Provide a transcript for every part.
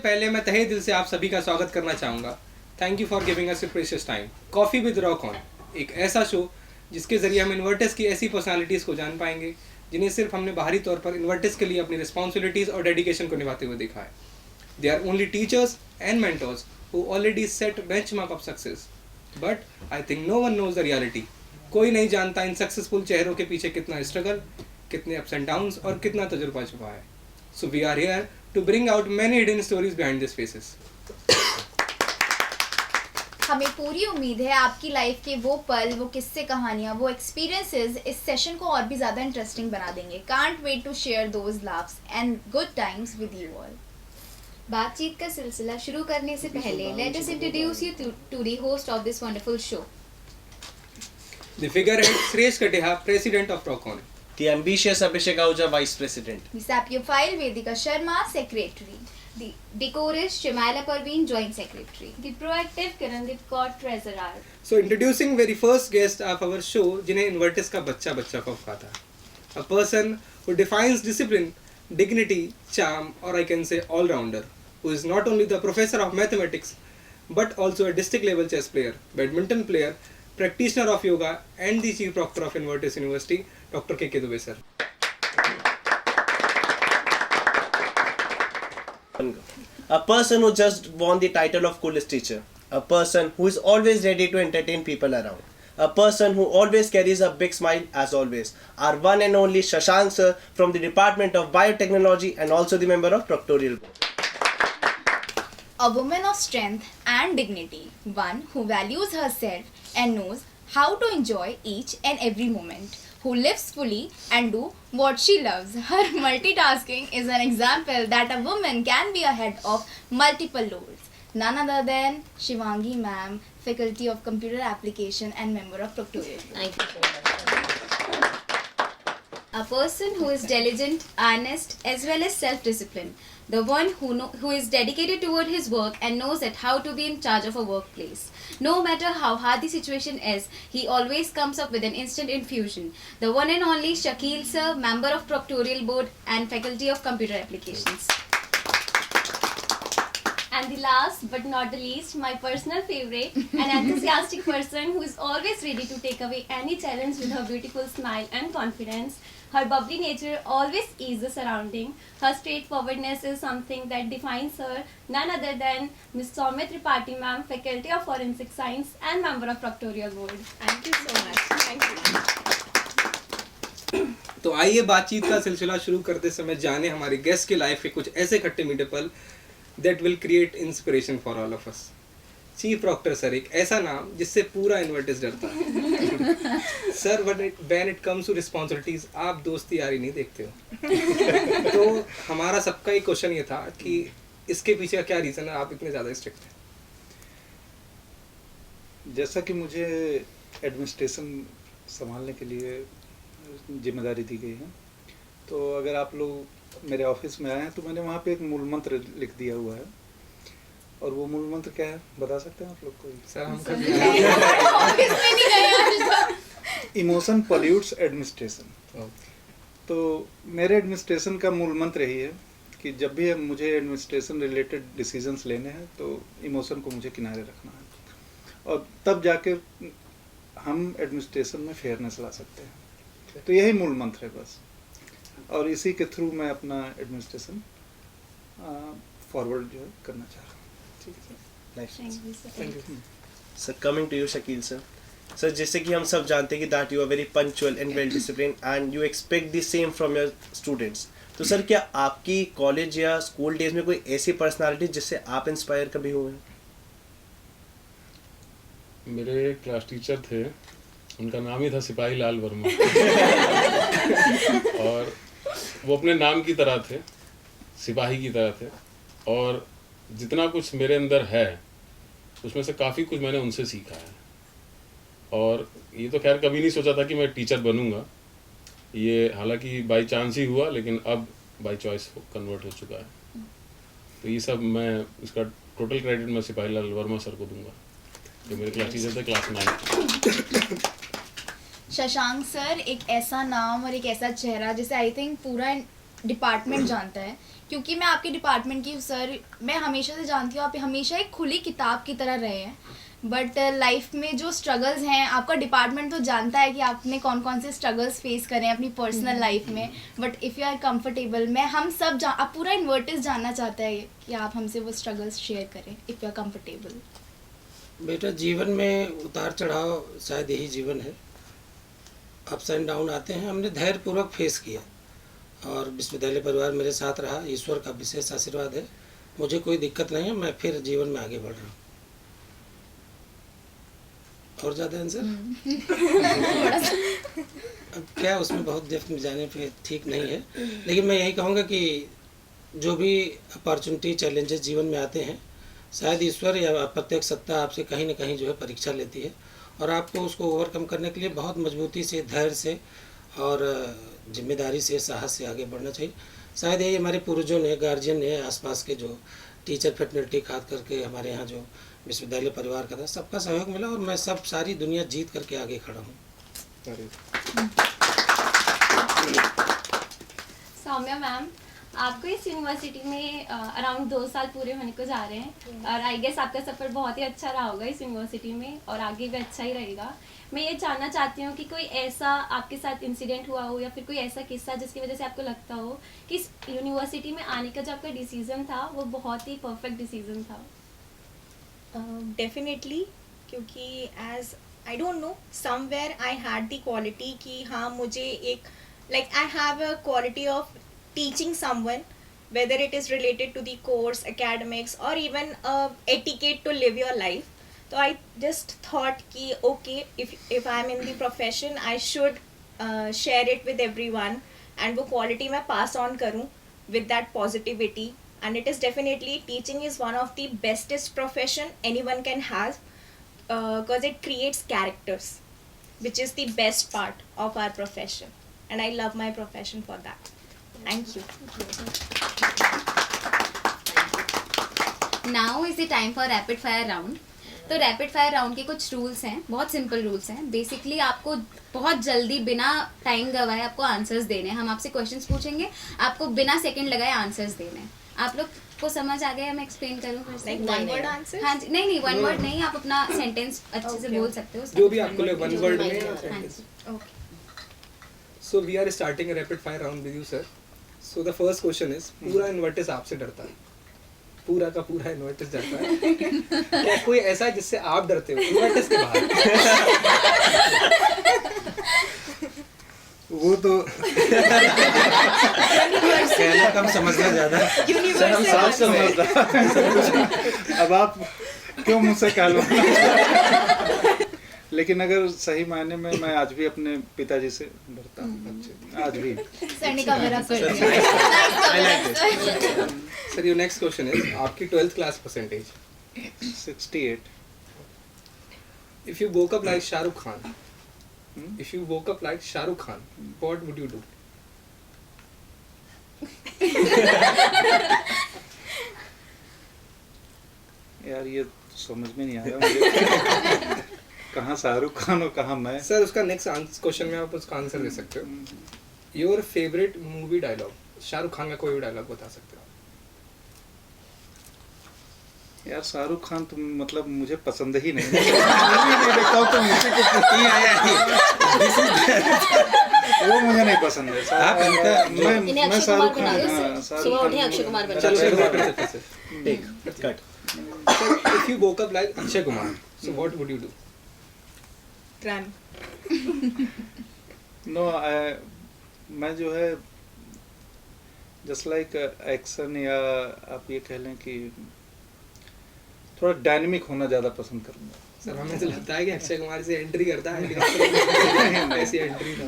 पहले मैं तहे दिल से आप सभी का स्वागत करना चाहूँगा। Thank you for giving us your precious time. Coffee with rock on, एक ऐसा शो जिसके ज़रिए हम इन्वर्टर्स की ऐसी पर्सनालिटीज़ को जान पाएंगे जिन्हें सिर्फ हमने बाहरी तौर पर इन्वर्टर्स के लिए अपनी रिस्पॉन्सिबिलिटीज़ और डेडिकेशन को निभाते हुए देखा है। They are only teachers and mentors who already set benchmark of success, but I think no one knows the reality. कोई नहीं जानता इन सक्सेसफुल चेहरों के पीछे कितना स्ट्रगल, कितने अप्स एंड डाउन्स और कितना तजुर्बा छुपा है। So we are here to bring out many hidden stories behind this faces. हमें पूरी उम्मीद है आपकी लाइफ के वो पल, वो किस्से, कहानियाँ, वो एक्सपीरियंसेस इस सेशन को और भी ज़्यादा इंटरेस्टिंग बना देंगे। Can't wait to share those laughs and good times with you all. बातचीत का सिलसिला शुरू करने से पहले let us introduce you to the host of this wonderful show. The figurehead Suresh Kateha, President of Procon. The ambitious Abhishek Ahuja, Vice President. The Sapiophile Vedika Sharma, Secretary. The decorous Shemaila Parveen, Joint Secretary. The proactive Kirandeep Kaur, Treasurer. So introducing very first guest of our show, जिन्हें इन्वर्टिस का बच्चा खौफ खाता। A person who defines discipline, dignity, charm, or I can say all-rounder, who is not only the professor of mathematics, but also a district level chess player, badminton player, practitioner of yoga and the chief proctor of Invertis University, Dr. K.K. Dubey sir. A person who just won the title of coolest teacher. A person who is always ready to entertain people around. A person who always carries a big smile as always. Our one and only Shashank sir from the Department of Biotechnology and also the member of Proctorial Board. A woman of strength and dignity, one who values herself and knows how to enjoy each and every moment, who lives fully and do what she loves. Her multitasking is an example that a woman can be ahead of multiple roles. None other than Shivangi ma'am, Faculty of Computer Application and member of Proctorial. Thank you so much. A person who is diligent, honest, as well as self-disciplined. The one who is dedicated toward his work and knows that how to be in charge of a workplace. No matter how hard the situation is, he always comes up with an instant infusion. The one and only Shakil sir, member of Proctorial Board and Faculty of Computer Applications. And the last but not the least, my personal favorite, an enthusiastic person who is always ready to take away any challenge with her beautiful smile and confidence. Her bubbly nature always eases the surrounding. Her straightforwardness is something that defines her. None other than Ms. Soumya Tripathi ma'am, Faculty of Forensic Science and member of Proctorial Board. Thank you so much. Thank you. तो आइए बातचीत का सिलसिला शुरू करते समय जाने हमारे गेस्ट की लाइफ के कुछ ऐसे खट्टे मीठे पल that will create inspiration for all of us. Chief proctor sir, एक ऐसा नाम जिससे पूरा इन्वर्टिस डरता है। Sir when it comes to responsibilities, आप दोस्ती यारी नहीं देखते हो। तो हमारा सबका एक क्वेश्चन ये था कि इसके पीछे का क्या रीज़न है, आप इतने ज़्यादा स्ट्रिक्ट हैं? जैसा कि मुझे एडमिनिस्ट्रेशन संभालने के लिए जिम्मेदारी दी गई है, तो अगर आप लोग मेरे ऑफिस में आए हैं तो मैंने वहाँ पे एक मूल मंत्र लिख दिया हुआ है। और वो मूल मंत्र क्या है बता सकते हैं आप लोग? कोई सर हम इमोशन पॉल्यूट्स एडमिनिस्ट्रेशन। तो मेरे एडमिनिस्ट्रेशन का मूल मंत्र यही है कि जब भी मुझे एडमिनिस्ट्रेशन रिलेटेड डिसीजंस लेने हैं तो इमोशन को मुझे किनारे रखना है, और तब जाके हम एडमिनिस्ट्रेशन में फेयरनेस ला सकते हैं। तो यही मूल मंत्र है बस, और इसी के थ्रू मैं अपना एडमिनिस्ट्रेशन फॉरवर्ड जो है करना चाह रहा हूँ। Thank you. Sir, coming to you, Shakil sir. Sir, जैसे कि हम सब जानते हैं कि that you are very punctual and well disciplined and you expect the same from your students. तो सर क्या आपकी कॉलेज या स्कूल डेज में कोई ऐसी पर्सनालिटी जिससे आप इंस्पायर कभी हुए? मेरे क्लास टीचर थे, उनका नाम ही था सिपाही लाल वर्मा। और वो अपने नाम की तरह थे, सिपाही की तरह थे, और जितना कुछ मेरे अंदर है उसमें से काफ़ी कुछ मैंने उनसे सीखा है। और ये तो खैर कभी नहीं सोचा था कि मैं टीचर बनूंगा, ये हालांकि बाई चांस ही हुआ, लेकिन अब बाई चॉइस कन्वर्ट हो चुका है। तो ये सब मैं इसका टोटल क्रेडिट मैं सिपाही लाल वर्मा सर को दूंगा, जो मेरे क्लास टीचर थे क्लास 9। शशांक सर एक ऐसा नाम और एक ऐसा चेहरा जिसे आई थिंक पूरा डिपार्टमेंट जानता है, क्योंकि मैं आपके डिपार्टमेंट की हूँ सर। मैं हमेशा से जानती हूँ आप हमेशा एक खुली किताब की तरह रहे हैं, बट लाइफ में जो स्ट्रगल्स हैं आपका डिपार्टमेंट तो जानता है कि आपने कौन कौन से स्ट्रगल्स फेस करें अपनी पर्सनल लाइफ में। But if you are comfortable, मैं हम सब आप पूरा इन्वर्टिस जानना चाहता है कि आप हमसे वो स्ट्रगल्स शेयर करें इफ़ यू आर कंफर्टेबल। बेटा, जीवन में उतार चढ़ाव शायद यही जीवन है। अप्स एंड डाउन आते हैं, हमने धैर्यपूर्वक फेस किया और विश्वविद्यालय परिवार मेरे साथ रहा। ईश्वर का विशेष आशीर्वाद है, मुझे कोई दिक्कत नहीं है, मैं फिर जीवन में आगे बढ़ रहा हूँ। और ज़्यादा आंसर अब क्या, उसमें बहुत डेप्थ में जाने पे ठीक नहीं है, लेकिन मैं यही कहूँगा कि जो भी अपॉर्चुनिटी चैलेंजेस जीवन में आते हैं, शायद ईश्वर या प्रत्येक सत्ता आपसे कहीं ना कहीं जो है परीक्षा लेती है और आपको उसको ओवरकम करने के लिए बहुत मजबूती से, धैर्य से और जिम्मेदारी से, साहस से आगे बढ़ना चाहिए। शायद यही हमारे पूर्वजों ने, गार्जियन ने, आसपास के जो टीचर फैकल्टी खास करके हमारे यहाँ जो विश्वविद्यालय परिवार का था, सबका सहयोग मिला और मैं सारी दुनिया जीत करके आगे खड़ा हूँ। सौम्या मैम, आपको इस यूनिवर्सिटी में अराउंड 2 साल पूरे होने को जा रहे हैं और आई गेस आपका सफ़र बहुत ही अच्छा रहा होगा इस यूनिवर्सिटी में और आगे भी अच्छा ही रहेगा। मैं ये जानना चाहती हूँ कि कोई ऐसा आपके साथ इंसिडेंट हुआ हो या फिर कोई ऐसा किस्सा जिसकी वजह से आपको लगता हो कि इस यूनिवर्सिटी में आने का जो आपका डिसीजन था वो बहुत ही परफेक्ट डिसीजन था। डेफिनेटली, क्योंकि as I don't know, somewhere I had the quality कि हाँ मुझे एक like I have a quality of teaching someone, whether it is related to the course, academics or even etiquette to live your life. So I just thought कि okay, if I am in the profession I should share it with everyone and वो quality मैं pass on करूँ with that positivity. And it is definitely, teaching is one of the bestest profession anyone can have because it creates characters, which is the best part of our profession, and I love my profession for that. Thank you. Now is the time for rapid fire round. तो rapid fire round के कुछ rules हैं, बहुत simple rules हैं। Basically आपको बहुत जल्दी बिना टाइम गवाए आपको आंसर्स देने हैं। हम आपसे क्वेश्चंस पूछेंगे, आपको बिना सेकंड लगाए आंसर्स देने हैं। आप लोग को समझ आ गया? मैं एक्सप्लेन करूँ फिर से? Like one word answers? हाँ जी, नहीं वन वर्ड नहीं, आप अपना सेंटेंस अच्छे से बोल सकते हो, जो भी आपको लगे, one word में या हाँ sentence। Ji. Okay. So we are starting a rapid fire round with you, sir. So the first question is, पूरा इन्वर्टिस आपसे डरता है, पूरा का पूरा इन्वर्टिस डरता है। क्या कोई ऐसा है जिससे आप डरते हो इन्वर्टिस के बाहर? वो तो कहना कम, समझना ज़्यादा। सर हम साफ समझदार। अब आप क्यों मुझसे कह लो? लेकिन अगर सही मायने में मैं आज भी अपने पिताजी से डरता हूँ, आज भी। सर ने कवर अप कर दिया। Sir your next question is, आपकी 12th class percentage? 68. If you woke up like Shah Rukh Khan, if you woke up like Shah Rukh Khan, what would you do? यार ये समझ में नहीं आया मुझे। कहाँ शाहरुख खान और कहाँ मैं? सर उसका नेक्स्ट क्वेश्चन में आप उसका आंसर दे सकते हो। Your favourite movie dialogue, Shah Rukh Khan का कोई भी डायलॉग बता सकते हो? यार शाहरुख खान तो मतलब मुझे पसंद ही नहीं। नहीं देखता हूँ तो मुझे कुछ वो मुझे नहीं पसंद है। आप इनका मैं शाहरुख खान, सुबह उठे अक्षय कुमार बन चलो जाओ। फिर से cut. Sir if you woke up like Akshay Kumar, so what would you do? Run. No मैं जो है जस्ट लाइक एक्शन, या आप ये कह लें कि थोड़ा डायनेमिक होना ज़्यादा पसंद करूँगा। सर हमें तो लगता है कि अक्षय कुमार से एंट्री करता है, ऐसी एंट्री था।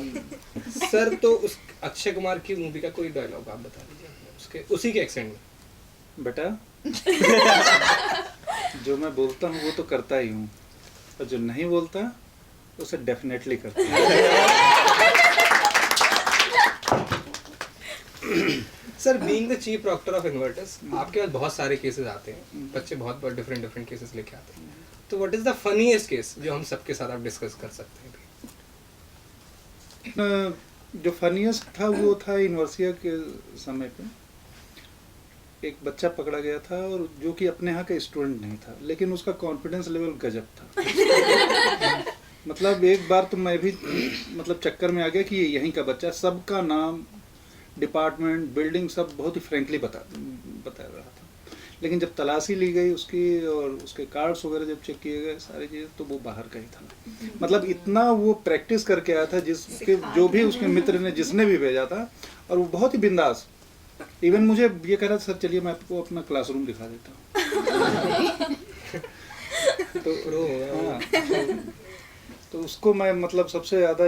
सर तो उस अक्षय कुमार की मूवी का कोई डायलॉग आप बता दीजिए, उसके उसी के एक्सेंट में। बेटा जो मैं बोलता हूँ वो तो करता ही हूँ, और जो नहीं बोलता उसे डेफिनेटली करता हूँ। Sir being the chief proctor of inverters, आपके पास बहुत सारे केसेस आते हैं, बच्चे बहुत डिफरेंट केसेस लेके आते हैं, तो what is the funniest case जो हम सबके साथ आप डिस्कस कर सकते हैं? जो फनीस्ट था वो था यूनिवर्सिटी के समय पे एक बच्चा पकड़ा गया था और जो कि अपने यहाँ का स्टूडेंट नहीं था, लेकिन उसका कॉन्फिडेंस लेवल गजब था। मतलब एक बार तो मैं भी मतलब चक्कर में आ गया कि ये यहीं का बच्चा, सबका नाम, डिपार्टमेंट, बिल्डिंग सब बहुत ही फ्रेंकली बता रहा था। लेकिन जब तलाशी ली गई उसकी और उसके कार्ड्स वगैरह जब चेक किए गए सारी चीज़ें, तो वो बाहर का ही था। मतलब इतना वो प्रैक्टिस करके आया था, जिसके जो भी उसके मित्र ने जिसने भी भेजा था, और वो बहुत ही बिंदास। इवन मुझे ये कह रहा था, सर चलिए मैं आपको अपना क्लासरूम दिखा देता हूँ। तो हाँ, तो उसको मैं मतलब सबसे ज़्यादा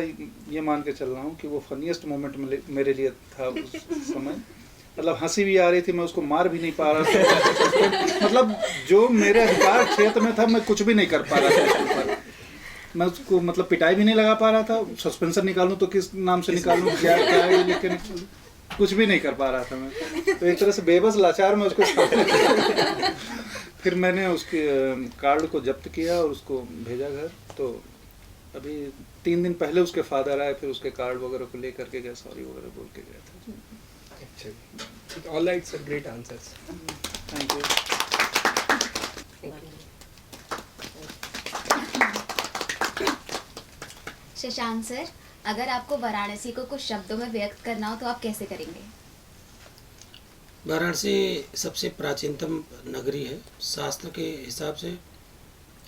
ये मान के चल रहा हूँ कि वो फनीएस्ट मोमेंट मेरे लिए था उस समय। मतलब हंसी भी आ रही थी, मैं उसको मार भी नहीं पा रहा था। मतलब जो मेरे अधिकार क्षेत्र में था मैं कुछ भी नहीं कर पा रहा था उसके ऊपर। मैं उसको मतलब पिटाई भी नहीं लगा पा रहा था, सस्पेंशन निकालूं तो किस नाम से निकालूं, क्या क्या है लिख के निकालूं, कुछ भी नहीं कर पा रहा था मैं। तो एक तरह से बेबस लाचार मैं उसको फिर मैंने उसके कार्ड को जब्त किया और उसको भेजा घर। तो अभी 3 दिन पहले उसके फादर आए, फिर उसके कार्ड वगैरह को लेकर के गए, सॉरी वगैरह बोल के गए थे। अच्छा, all right sir, great answers, thank you. Shashank sir, अगर आपको वाराणसी को कुछ शब्दों में व्यक्त करना हो तो आप कैसे करेंगे? वाराणसी सबसे प्राचीनतम नगरी है। शास्त्र के हिसाब से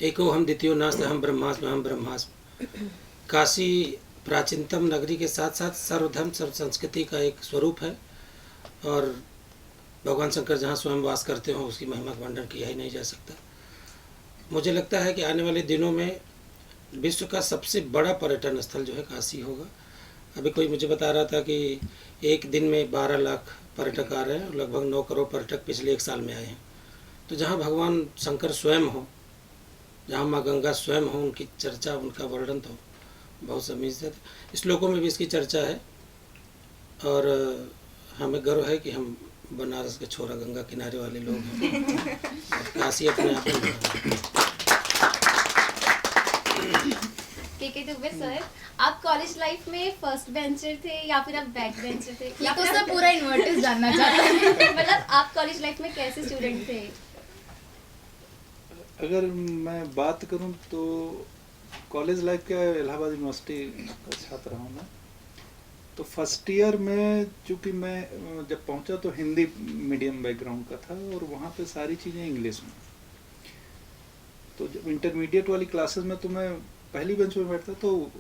एको हम द्वितीयो नास्ति हम ब्रह्मास्मि हम ब्रह्मास्मि। काशी प्राचीनतम नगरी के साथ साथ सर्वधर्म सर्व संस्कृति का एक स्वरूप है, और भगवान शंकर जहाँ स्वयं वास करते हो उसकी महिमा का वर्णन किया ही नहीं जा सकता। मुझे लगता है कि आने वाले दिनों में विश्व का सबसे बड़ा पर्यटन स्थल जो है काशी होगा। अभी कोई मुझे बता रहा था कि एक दिन में 12 लाख पर्यटक आ रहे हैं और लगभग 9 करोड़ पर्यटक पिछले 1 साल में आए हैं। तो जहाँ भगवान शंकर स्वयं हो, जहाँ माँ गंगा स्वयं हो, उनकी चर्चा, उनका वर्णन तो बहुत समीचीन है। श्लोकों में भी इसकी चर्चा है, और हमें गर्व है कि हम बनारस के छोरा गंगा किनारे वाले लोग हैं। काशी अपने आप में। ठीक है, दुबे सर, आप कॉलेज लाइफ में फर्स्ट बेंचर थे या फिर आप बैक बेंचर थे? ये तो सब पूरा इन्वर्टेस जानना चाहता है। मतलब आप कॉलेज लाइफ में कैसे स्टूडेंट थे? अगर मैं बात करूं तो कॉलेज लाइफ का इलाहाबाद यूनिवर्सिटी का छात्र रहा हूँ मैं। तो फर्स्ट ईयर में चूँकि मैं जब पहुंचा तो हिंदी मीडियम बैकग्राउंड का था, और वहाँ पे सारी चीज़ें इंग्लिश में। तो जब इंटरमीडिएट वाली क्लासेस में तो मैं पहली बेंच में बैठता, तो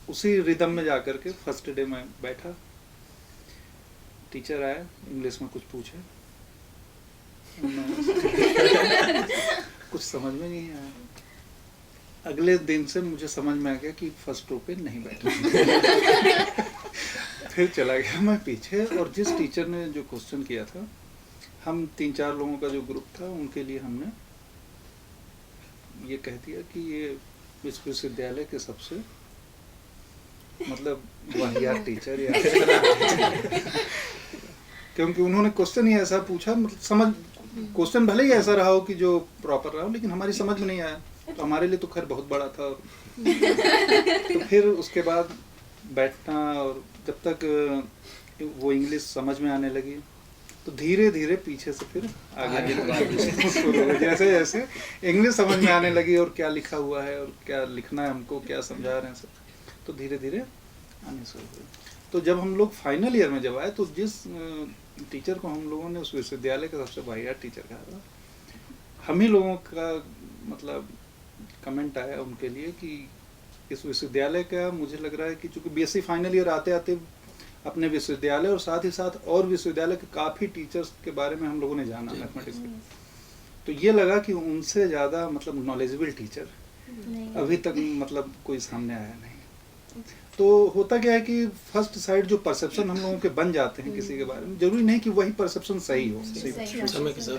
उसी रिदम में जा कर के फर्स्ट डे में बैठा। टीचर आया, इंग्लिश में कुछ पूछे, कुछ समझ में नहीं आया। अगले दिन से मुझे समझ में आ गया कि फर्स्ट रो पे नहीं बैठा। फिर चला गया मैं पीछे, और जिस टीचर ने जो क्वेश्चन किया था, हम 3-4 लोगों का जो ग्रुप था, उनके लिए हमने ये कह दिया कि ये विश्वविद्यालय के सबसे मतलब वाहियात टीचर या क्योंकि उन्होंने क्वेश्चन ही ऐसा पूछा, मतलब समझ क्वेश्चन भले ही ऐसा रहा हो कि जो प्रॉपर रहा हो, लेकिन हमारी समझ में नहीं आया। तो हमारे लिए तो खैर बहुत बड़ा था। तो फिर उसके बाद बैठना, और जब तक वो इंग्लिश समझ में आने लगी तो धीरे धीरे पीछे से फिर आगे जैसे जैसे इंग्लिश समझ में आने लगी, और क्या लिखा हुआ है और क्या लिखना है हमको, क्या समझा रहे हैं सब, तो धीरे धीरे आने शुरू हुए। तो जब हम लोग फाइनल ईयर में जब आए, तो जिस टीचर को हम लोगों ने उस विश्वविद्यालय का सबसे वाहियात टीचर कहा था, हम ही लोगों का मतलब कमेंट आया उनके लिए कि इस विश्वविद्यालय का मुझे लग रहा है कि चूँकि बीएससी फाइनल ईयर आते आते अपने विश्वविद्यालय और साथ ही साथ और विश्वविद्यालय के काफ़ी टीचर्स के बारे में हम लोगों ने जाना मैथमेटिक्स के, तो ये लगा कि उनसे ज़्यादा मतलब नॉलेजेबल टीचर अभी तक मतलब कोई सामने आया नहीं। तो होता क्या है कि फर्स्ट साइड जो परसेप्शन हम लोगों के बन जाते हैं किसी के बारे में, जरूरी नहीं कि वही परसेप्शन सही हो, ठीक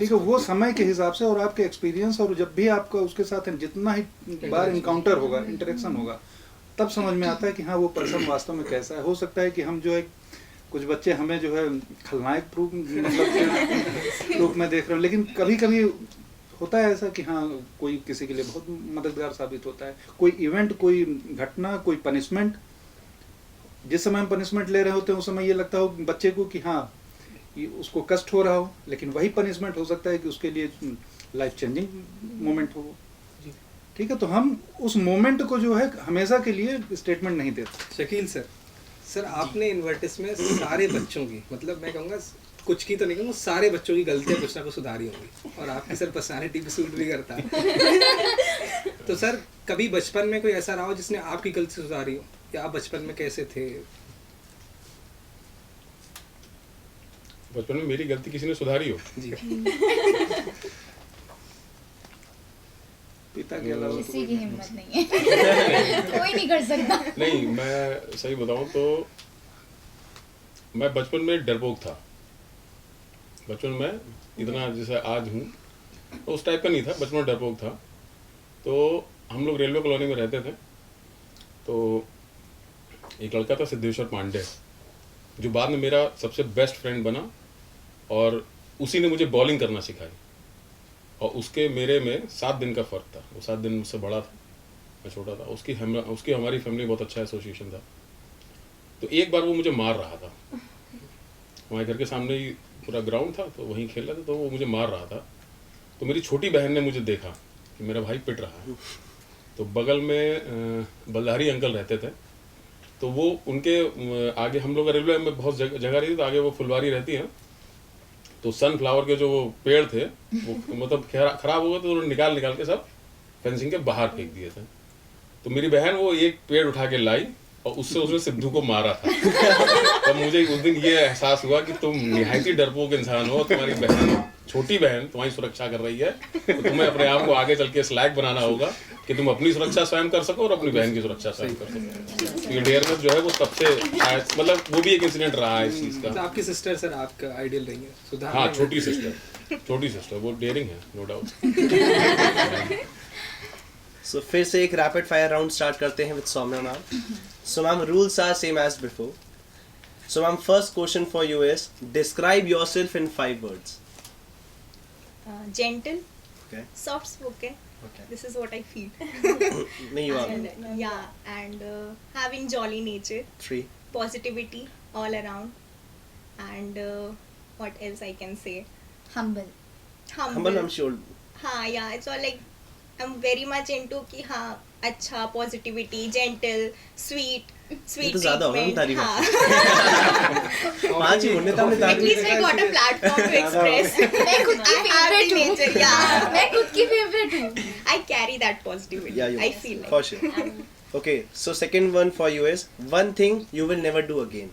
है, वो समय के हिसाब से और आपके एक्सपीरियंस, और जब भी आपका उसके साथ जितना ही बार इनकाउंटर होगा, इंटरेक्शन होगा, तब समझ में आता है कि हाँ वो पर्सन वास्तव में कैसा है। हो सकता है कि हम जो है कुछ बच्चे हमें जो है खलनायक रूप में देख रहे हो, लेकिन कभी कभी होता है ऐसा कि हाँ कोई किसी के लिए बहुत मददगार साबित होता है, कोई इवेंट, कोई घटना, कोई पनिशमेंट, जिस समय हम पनिशमेंट ले रहे होते हैं उस समय ये लगता हो बच्चे को कि हाँ ये उसको कष्ट हो रहा हो, लेकिन वही पनिशमेंट हो सकता है कि उसके लिए लाइफ चेंजिंग मोमेंट हो। ठीक है, तो हम उस मोमेंट को जो है हमेशा के लिए स्टेटमेंट नहीं देते। शकील सर आपने इन्वर्टिस में सारे बच्चों की, मतलब मैं कहूँगा कुछ की तो नहीं कहूँगा, सारे बच्चों की गलतियाँ कुछ ना कुछ सुधारी होंगी, और आपकी सर पर्सनालिटी भी सूट भी करता है। तो सर कभी बचपन में कोई ऐसा रहा हो जिसने आपकी गलती सुधारी हो, या आप बचपन में कैसे थे? बचपन में मेरी गलती किसी ने सुधारी हो? जी। पिता के अलावा तो किसी कोई की नहीं। हिम्मत नहीं है। कोई नहीं कर सकता। नहीं, मैं सही बताऊं तो मैं बचपन में डरपोक था। बचपन में इतना जैसे आज हूँ तो उस टाइप का नहीं था, बचपन में डरपोक था। तो हम लोग रेलवे कॉलोनी में रहते थे, तो एक लड़का था सिद्धेश्वर पांडे, जो बाद में मेरा सबसे बेस्ट फ्रेंड बना, और उसी ने मुझे बॉलिंग करना सिखाई। और उसके मेरे में 7 दिन का फ़र्क था। वो 7 दिन मुझसे बड़ा था, मैं छोटा था। उसकी हमारी फैमिली बहुत अच्छा एसोसिएशन था। तो एक बार वो मुझे मार रहा था, हमारे घर के सामने ही पूरा ग्राउंड था, तो वहीं खेल रहा था, तो वो मुझे मार रहा था। तो मेरी छोटी बहन ने मुझे देखा कि मेरा भाई पिट रहा है, तो बगल में बल्लारी अंकल रहते थे, तो वो उनके आगे, हम लोग रेलवे में बहुत जगह रहती, तो आगे वो फुलवारी रहती है, तो सनफ्लावर के जो वो पेड़ थे वो मतलब खराब हो गए, तो उन्होंने निकाल के सब फेंसिंग के बाहर फेंक दिए थे। तो मेरी बहन वो एक पेड़ उठा के लाई और उससे उसने सिद्धू को मारा था। तब मुझे उस दिन ये एहसास हुआ कि तुम निहायत ही डरपोक इंसान हो, तुम्हारी बहन, छोटी बहन तुम्हारी सुरक्षा कर रही है, तो तुम्हें अपने आप को आगे चल के इस लायक बनाना होगा कि तुम अपनी सुरक्षा स्वयं कर सको और अपनी बहन की सुरक्षा स्वयं कर सको। तो ये डेयरनेस जो है वो तब से मतलब वो भी एक इंसिडेंट रहा है इस चीज़ का। तो आपकी सिस्टर सर आपका आइडियल रही है सुधार? हाँ, छोटी सिस्टर वो डेयरिंग है, नो डाउट। सो फिर से एक रैपिड फायर राउंड स्टार्ट करते हैं with Saumya ma'am. So ma'am, rules are same as before. So ma'am, first question for you is describe yourself in 5 words. Gentle, Okay. soft spoken. Okay. This is what I feel. No, you are. And, yeah, and having jolly nature, 3. positivity all around, and what else I can say? Humble. Humble, I'm sure. हाँ, yeah, it's all like I'm very much into कि हाँ अच्छा, positivity, gentle, sweet ये तो ज़्यादा होगा ना तारीफ। हाँ. 5 ही होने तब At least I got a platform to express. मैं खुद की I have the favorite हूँ। nature, yeah. मैं खुद की favorite हूँ। I carry that positivity. Yeah, you I feel like. for sure. Okay, so second one for you is one thing you will never do again.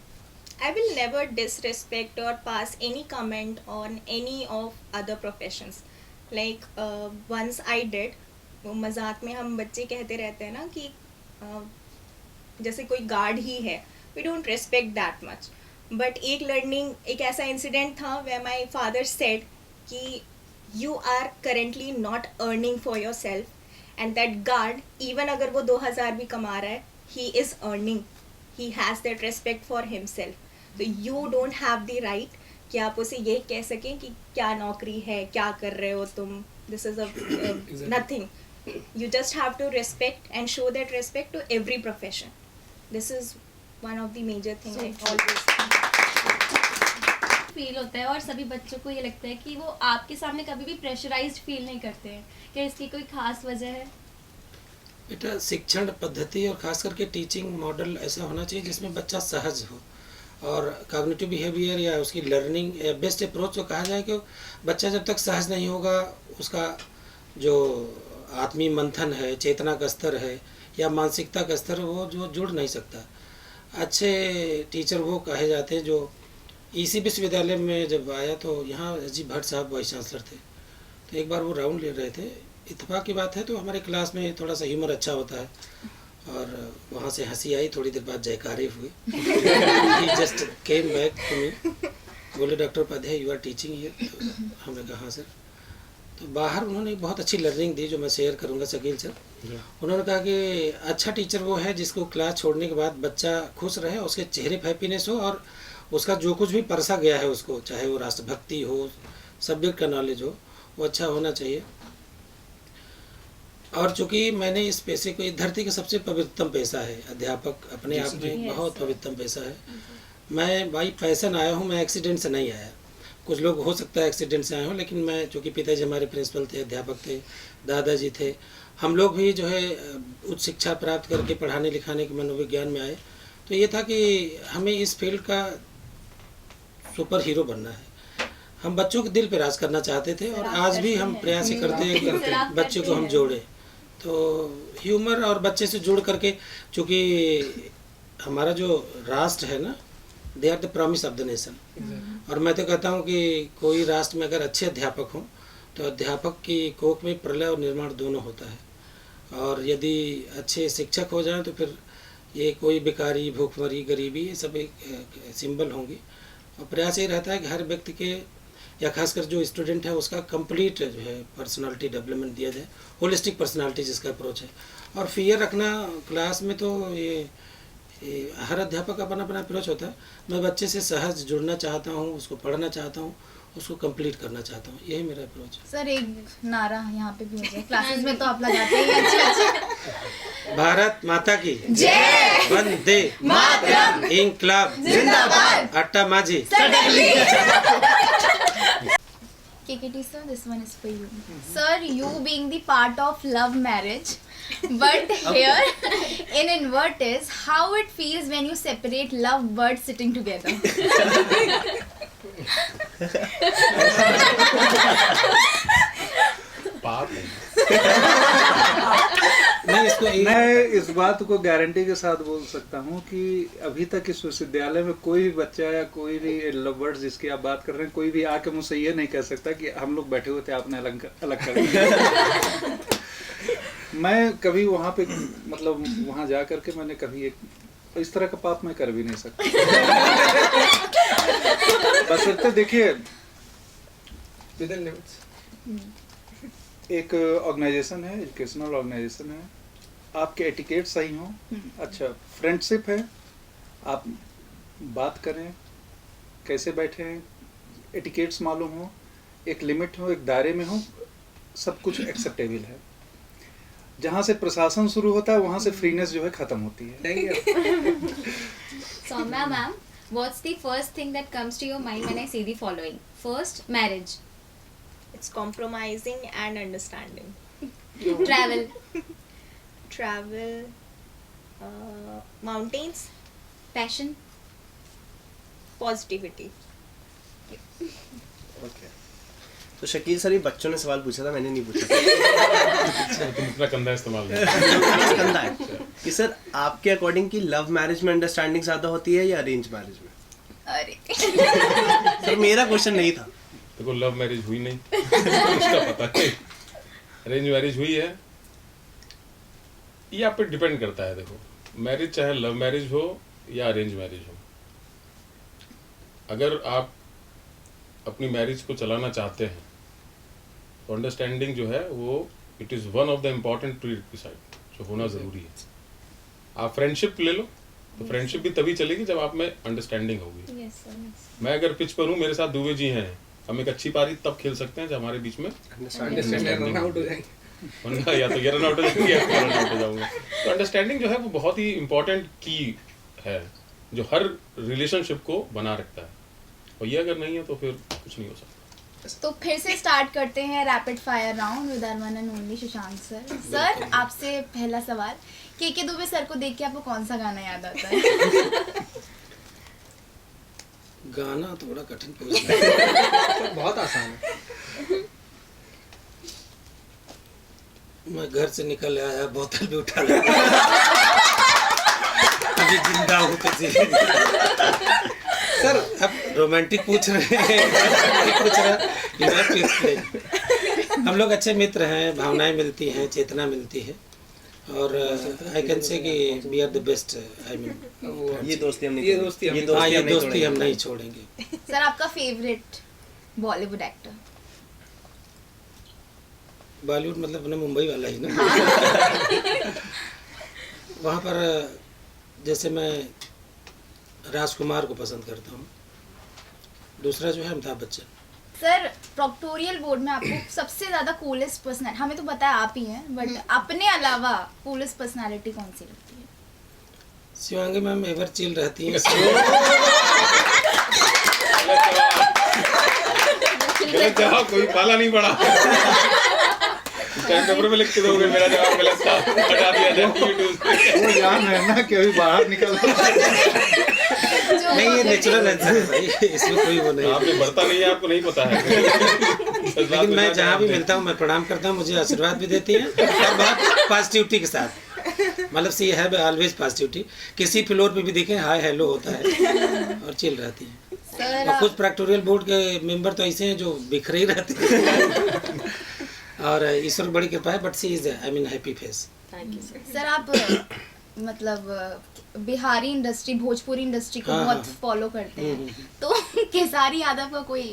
I will never disrespect or pass any comment on any of other professions. Like once I did, वो मजाक में हम बच्चे कहते रहते हैं ना कि जैसे कोई गार्ड ही है, we don't respect that much. But एक ऐसा इंसिडेंट था where my father said कि you are currently not earning for yourself, and that guard even अगर वो 2000 भी कमा रहा है, he is earning, he has that respect for himself. So you don't have the right कि आप उसे ये कह सकें कि क्या नौकरी है, क्या कर रहे हो तुम, this is a nothing. You just have to respect and show that respect to every profession. This is one of the major things I always feel होता है, और सभी बच्चों को ये लगता है कि वो आपके सामने कभी भी प्रेशराइज्ड फील नहीं करते हैं। क्या इसकी कोई खास वजह है? बेटा, शिक्षण पद्धति और खास करके टीचिंग मॉडल ऐसा होना चाहिए जिसमें बच्चा सहज हो, और कॉग्निटिव बिहेवियर या उसकी लर्निंग या बेस्ट अप्रोच तो कहा जाए कि बच्चा जब तक सहज नहीं होगा, उसका जो आत्मीय मंथन है, चेतना का स्तर है या मानसिकता का स्तर, वो जो जुड़ नहीं सकता। अच्छे टीचर वो कहे जाते हैं जो इसी विश्वविद्यालय में जब आया तो यहाँ जी भट्ट साहब वाइस चांसलर थे, तो एक बार वो राउंड ले रहे थे, इत्तेफाक की बात है, तो हमारे क्लास में थोड़ा सा ह्यूमर अच्छा होता है और वहाँ से हंसी आई, थोड़ी देर बाद जयकारे हुए। He just came back to me, बोले doctor Upadhyay you are teaching here, तो हमने कहा हाँ सर। तो बाहर उन्होंने एक बहुत अच्छी लर्निंग दी जो मैं शेयर करूंगा शकील सर। उन्होंने कहा कि अच्छा टीचर वो है जिसको क्लास छोड़ने के बाद बच्चा खुश रहे, उसके चेहरे पर हैप्पीनेस हो और उसका जो कुछ भी परसा गया है उसको, चाहे वो राष्ट्रभक्ति हो, सब्जेक्ट का नॉलेज हो, वो अच्छा होना चाहिए। और चूंकि मैंने इस पेशे को, इस धरती का सबसे पवित्रतम पेशा है अध्यापक, अपने आप में बहुत पवित्रतम पेशा है। मैं बाई पैशन आया हूँ, मैं एक्सीडेंट से नहीं आया। कुछ लोग हो सकता है एक्सीडेंट से आए हों, लेकिन मैं, चूँकि पिताजी हमारे प्रिंसिपल थे, अध्यापक थे, दादाजी थे, हम लोग भी जो है उच्च शिक्षा प्राप्त करके पढ़ाने लिखाने के मनोविज्ञान में आए। तो ये था कि हमें इस फील्ड का सुपर हीरो बनना है। हम बच्चों के दिल पे राज करना चाहते थे और आज भी हम प्रयास ही करते हैं कि बच्चे को हम जोड़ें। तो ह्यूमर और बच्चे से जुड़ करके, चूँकि हमारा जो राष्ट्र है ना, they are the promise of the nation. और मैं तो कहता हूँ कि कोई राष्ट्र में अगर अच्छे अध्यापक हों तो अध्यापक की कोख में प्रलय और निर्माण दोनों होता है। और यदि अच्छे शिक्षक हो जाएं तो फिर ये कोई बेकारी, भूखमरी, गरीबी, ये सब एक सिंबल होंगी। और प्रयास ये रहता है कि हर व्यक्ति के, या खासकर जो स्टूडेंट है, उसका कंप्लीट जो है पर्सनालिटी डेवलपमेंट दिया जाए, होलिस्टिक पर्सनालिटी जिसका अप्रोच है। और फियर रखना क्लास में, तो ये हर अध्यापक का अपना अपना अप्रोच होता है। मैं बच्चे से सहज जुड़ना चाहता हूँ, उसको पढ़ना चाहता हूँ, उसको कंप्लीट करना चाहता हूँ, यही मेरा अप्रोच है। सर एक नारा यहाँ पे भी हो जाए, क्लासेस में तो आप लगाते ही हैं अच्छे। भारत माता की जय, वंदे मातरम, इंकलाब जिंदाबाद, अट्टा माझी। KKT sir, this one is for you. Sir, you being the part of love marriage, but here in inverters, how it feels when you separate love birds sitting together? पाप है। नहीं, इसको मैं इस बात को गारंटी के साथ बोल सकता हूँ कि अभी तक इस विश्वविद्यालय में कोई भी बच्चा या कोई भी लव बर्ड्स जिसकी आप बात कर रहे हैं, कोई भी आके मुझसे ये नहीं कह सकता कि हम लोग बैठे हुए थे, आपने अलग कर दिया। मैं कभी वहाँ पे, मतलब वहाँ जा करके मैंने कभी एक इस तरह का पाप मैं कर भी नहीं सकता। बशर्ते देखिए, एक ऑर्गेनाइजेशन है, एजुकेशनल ऑर्गेनाइजेशन है, आपके एटिकेट सही हो, अच्छा फ्रेंडशिप है, आप बात करें, कैसे बैठे हैं, एटिकेट्स मालूम हो, एक लिमिट हो, एक दायरे में हो, सब कुछ एक्सेप्टेबल है। जहाँ से प्रशासन शुरू होता है वहाँ से फ्रीनेस जो है खत्म होती है। So, ma'am, what's the first thing that comes to your mind when I say the following? First, marriage. It's compromising and understanding. Travel. Travel, mountains, Passion. positivity. Okay. तो शकील सर, ये बच्चों ने सवाल पूछा था, मैंने नहीं पूछा। तुम इतना कंधा इस्तेमाल नहीं। कंधा है कि सर आपके अकॉर्डिंग की लव मैरिज में अंडरस्टैंडिंग ज़्यादा होती है या अरेंज मैरिज में? अरे सर मेरा क्वेश्चन नहीं था। देखो, लव मैरिज हुई नहीं, उसका पता है। अरेंज मैरिज हुई है, ये आप पे डिपेंड करता है। देखो, मैरिज चाहे लव मैरिज हो या अरेंज मैरिज हो, अगर आप अपनी मैरिज को चलाना चाहते हैं तो अंडरस्टैंडिंग जो है वो it is one of the important prerequisite जो होना ज़रूरी है। आप फ्रेंडशिप ले लो तो फ्रेंडशिप भी तभी चलेगी जब आप में अंडरस्टैंडिंग होगी। Yes, sir. Yes. मैं अगर पिच पर हूँ, मेरे साथ दुबे जी हैं, हम एक अच्छी पारी तब खेल सकते हैं जब हमारे बीच में अंडरस्टैंडिंग आउट हो जाएंगे, वरना या तो ये रन आउट हो जाएंगे या मैं रन आउट हो जाऊंगा। तो अंडरस्टैंडिंग जो है वो बहुत ही इम्पोर्टेंट की है जो हर रिलेशनशिप को बना रखता है, और ये अगर नहीं है तो फिर कुछ नहीं हो सकता। तो फिर से स्टार्ट करते हैं rapid fire round with hour one and only Shashank sir. Sir आपसे पहला सवाल, के दुबे सर को देख के आपको कौन सा गाना याद आता है? गाना थोड़ा कठिन पूछना है। बहुत आसान है। मैं घर से निकल आया, बोतल भी उठा लिया, अभी जिंदा हूँ तो सर अब रोमांटिक पूछ रहे हैं, पूछ रहे हैं। हम लोग अच्छे मित्र हैं, भावनाएं मिलती हैं, चेतना मिलती है, और आई कैन से कि we are the best. I mean ये दोस्ती हम नहीं, ये दोस्ती हम ये दोस्ती हम नहीं छोड़ेंगे। सर आपका फेवरेट बॉलीवुड एक्टर? बॉलीवुड मतलब अपने मुंबई वाला ही ना। वहाँ पर जैसे मैं राजकुमार को पसंद करता हूँ, दूसरा जो है Amitabh Bachchan. Sir proctorial board में आपको सबसे ज्यादा कूलेस्ट पर्सनैलिटी, हमें तो पता है आप ही हैं, बट अपने अलावा कूलेस्ट पर्सनैलिटी कौन सी लगती है? शिवांगी मैम एवर चिल रहती हैं। गलत जवाब, कोई पाला नहीं पड़ा। स्टैम्प पेपर में लिख के दोगे मेरा जवाब गलत था, हटा दिया जाए YouTube पे। वो जान है ना कि अभी बाहर निकल नहीं, ये नेचुरल आंसर है भाई, इसमें कोई वो नहीं। आपने बढ़ता नहीं है, आपको नहीं पता है। लेकिन मैं जहाँ भी मिलता हूँ मैं प्रणाम करता हूँ, मुझे आशीर्वाद भी देती हैं और बहुत पॉजिटिविटी के साथ, मतलब सी है ऑलवेज पॉजिटिविटी। किसी फ्लोर पे भी देखें हाय हेलो होता है और चिल रहती है। सर और कुछ प्रैक्टोरियल बोर्ड के मेंबर तो ऐसे हैं जो बिखरे ही रहते हैं और ईश्वर की बड़ी कृपा है, but she is I mean happy face. Thank you sir. Sir आप मतलब बिहारी इंडस्ट्री, भोजपुरी इंडस्ट्री को हाँ, बहुत हाँ। फॉलो करते हैं, तो खेसारी यादव का कोई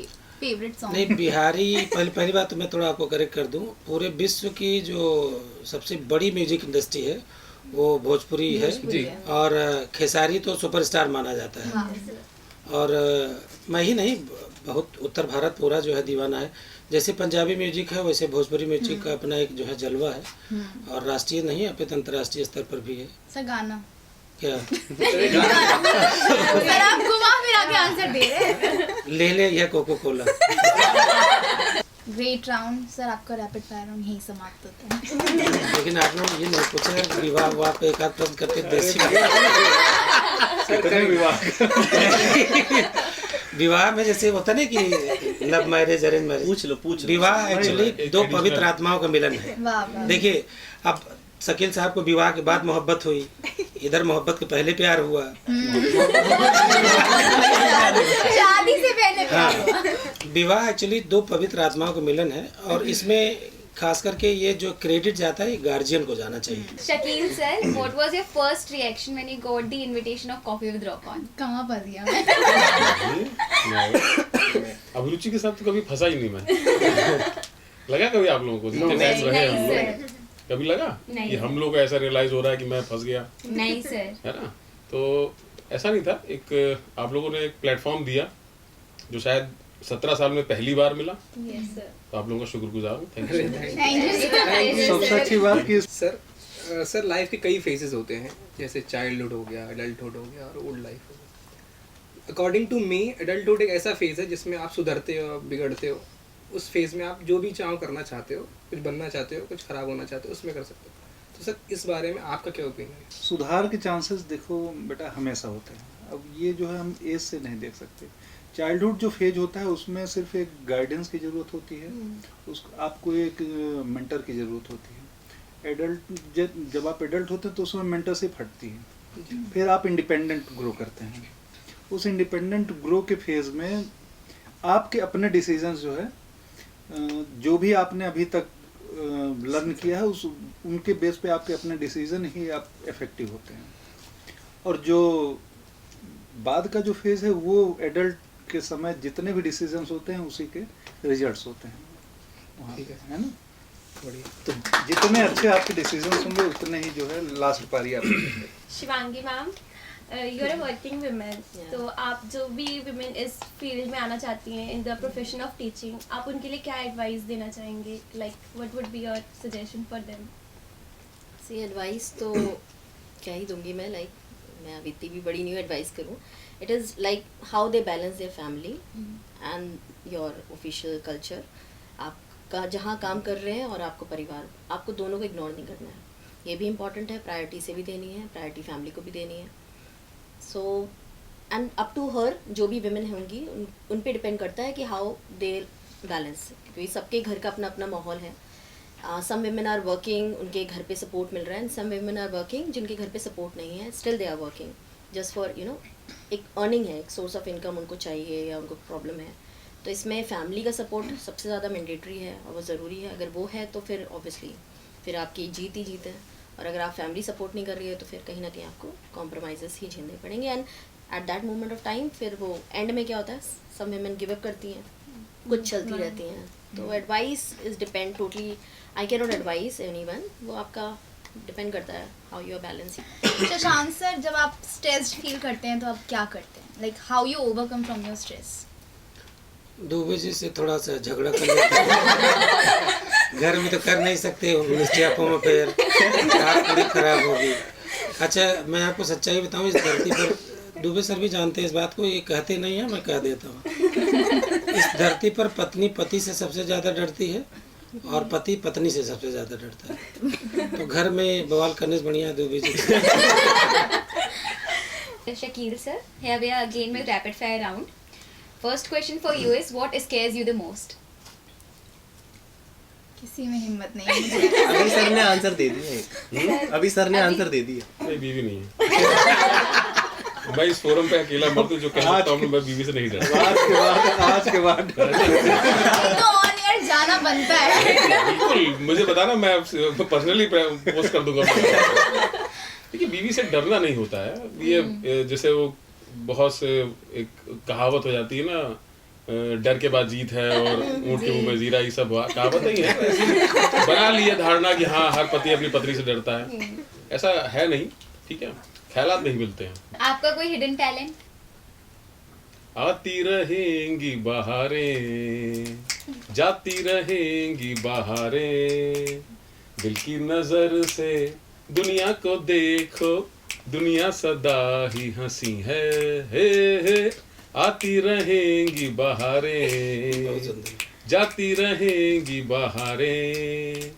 फेवरेट सॉन्ग? नहीं, बिहारी पहली बात तो मैं थोड़ा आपको करेक्ट कर दूं, पूरे विश्व की जो सबसे बड़ी म्यूजिक इंडस्ट्री है वो भोजपुरी है जी। और खेसारी तो सुपरस्टार माना जाता है। हाँ। और मैं ही नहीं, बहुत उत्तर भारत पूरा जो है दीवाना है। जैसे पंजाबी म्यूजिक है वैसे भोजपुरी म्यूजिक का अपना एक जो है जलवा है और राष्ट्रीय नहीं अपितु अंतर्राष्ट्रीय स्तर पर भी है। सर गाना क्या सर आप घुमा फिरा के आंसर दे रहे हैं। ले यह Coca Cola. Great round sir, आपका रैपिड फायर राउंड यही समाप्त होता है। लेकिन आप लोग ये नहीं पूछा विवाह हुआ पे एक आध पद करके देसी विवाह में जैसे होता ना कि लव मैरिज अरेंज मैरिज, पूछ लो। विवाह एक्चुअली दो पवित्र आत्माओं का मिलन है। वाह वाह। देखिए अब शकील साहब को विवाह के बाद मोहब्बत हुई, इधर मोहब्बत के पहले प्यार हुआ। शादी से पहले प्यार हुआ। हाँ, विवाह एक्चुअली दो पवित्र आत्माओं का मिलन है और इसमें खास करके ये जो क्रेडिट जाता है गार्जियन को जाना चाहिए। Shakil sir, what was your first reaction when you got the invitation of Coffee with Rock On? कहाँ फंस गया मैं? अभिरुचि के साथ तो कभी फंसा ही नहीं मैं। लगा कभी आप लोगों को जितने टाइम रहे हम लोग, कभी लगा नहीं। कि हम लोग को ऐसा रियलाइज हो रहा है कि मैं फंस गया, नहीं sir. है ना? तो ऐसा नहीं था। एक आप लोगों ने एक प्लेटफॉर्म दिया जो शायद 17 साल में पहली बार मिला, Yes sir. तो आप लोगों का शुक्रगुजार हूँ। Thank you. थैंक यू सबसे अच्छी बात कि सर लाइफ के कई फेजेस होते हैं, जैसे चाइल्डहुड हो गया, एडल्टहुड हो गया और ओल्ड लाइफ हो गया। अकॉर्डिंग टू मी एडल्टहुड एक ऐसा फेज है जिसमें आप सुधरते हो, बिगड़ते हो। उस फेज में आप जो भी चाहो करना चाहते हो, कुछ बनना चाहते हो, कुछ खराब होना चाहते हो, उसमें कर सकते हो। तो सर इस बारे में आपका क्या ओपिनियन है? सुधार के चांसेस देखो बेटा हमेशा होते हैं। अब ये जो है हम एज से नहीं देख सकते। चाइल्डहुड जो फेज होता है उसमें सिर्फ एक गाइडेंस की ज़रूरत होती है, उस आपको एक मेंटर की ज़रूरत होती है। जब आप एडल्ट होते हैं तो उसमें मेंटरशिप हटती है, फिर आप इंडिपेंडेंट ग्रो करते हैं। उस इंडिपेंडेंट ग्रो के फेज में आपके अपने डिसीजंस जो है, जो भी आपने अभी तक लर्न किया है उनके बेस पे आपके अपने डिसीजन ही आप इफेक्टिव होते हैं। और जो बाद का जो फेज है वो एडल्ट के समय जितने भी डिसीजंस होते हैं उसी के रिजल्ट्स होते हैं वहाँ पे, है ना? बढ़िया। तो जितने अच्छे आपके डिसीजंस होंगे उतने ही जो है लास्ट पारी आपकी। Shivangi ma'am, you are working women, तो आप जो भी वुमेन इस फील्ड में आना चाहती हैं in the profession of teaching, आप उनके लिए क्या एडवाइस देना चाहेंगे? Like what would be your suggestion for them? See advice तो क्या ही दूंगी मैं, लाइक मैं अभी इतनी भी बड़ी नहीं हूँ एडवाइस करूँ। It is like how they balance their family and your official culture. आपका जहाँ काम कर रहे हैं और आपको परिवार, आपको दोनों को इग्नोर नहीं करना है। ये भी इम्पॉर्टेंट है, प्रायोरिटी से भी देनी है, प्रायोरिटी फैमिली को भी देनी है। So end up to her, जो भी विमेन होंगी उन पे डिपेंड करता है कि हाउ दे बैलेंस, क्योंकि सबके घर का अपना अपना माहौल है। सम विमेन आर वर्किंग, उनके घर पे सपोर्ट मिल रहा है, and some women are working जिनके घर पे सपोर्ट नहीं है, still they are working just for एक अर्निंग है, एक सोर्स ऑफ इनकम उनको चाहिए या उनको प्रॉब्लम है। तो इसमें फैमिली का सपोर्ट सबसे ज़्यादा मैंडेटरी है और वो ज़रूरी है। अगर वो है तो फिर ऑब्वियसली फिर आपकी जीत ही जीत है, और अगर आप फैमिली सपोर्ट नहीं कर रही है तो फिर कहीं ना कहीं आपको कॉम्प्रोमाइज़ेस ही झेलने पड़ेंगे। And at that moment of time फिर वो एंड में क्या होता है, सम विमेन गिव अप करती हैं, कुछ चलती रहती हैं। तो advice is depend totally, I can not advice anyone, वो आपका डिपेंड करता है how you are balancing. Shashank sir, जब आप स्ट्रेस्ड फील करते हैं तो आप क्या करते हैं? Like how you overcome from your stress? Dubey ji से थोड़ा सा झगड़ा कर लेते हैं। घर में तो कर नहीं सकते, मिस्टी आपो में फिर रात पूरी खराब होगी। अच्छा, मैं आपको सच्चाई बताऊं, इस धरती पर दुबे सर भी जानते हैं इस बात को, ये कहते नहीं है, मैं कह देता हूँ। इस धरती पर पत्नी पति से सबसे ज़्यादा डरती है और पति पत्नी से सबसे ज़्यादा डरता है। तो घर में बवाल करने से बढ़िया है Dubey ji. Shakil sir, here we are again with rapid fire round. First question for you is, what scares you the most? किसी में हिम्मत नहीं है मुझे। अभी सर ने आंसर दे दिया है। अभी सर ने आंसर दे दिया। मेरी बीवी नहीं है। मैं इस फोरम पे अकेला मर्द हूँ जो कह सकता हूँ मैं बीवी से नहीं डरता। आज के बाद तो ऑन एयर जाना बनता है। बिल्कुल, मुझे बताना, मैं पर्सनली पोस्ट कर दूंगा। देखिए, बीवी से डरना नहीं होता है। ये जैसे वो बहुत से एक कहावत हो जाती है ना, डर के बाद जीत है और ऊँट के मुंह में जीरा, ये सब कहावत नहीं है। ऐसी बना लिया धारणा कि हाँ, हर पति अपनी पत्नी से डरता है। ऐसा है नहीं, ठीक है, ख्यालात नहीं मिलते हैं। आपका कोई हिडन टैलेंट? आती रहेंगी बहारें, जाती रहेंगी बहारें, दिल की नजर से दुनिया को देखो, दुनिया सदा ही हंसी है, आती रहेंगी बहारें, जाती रहेंगी बहारें,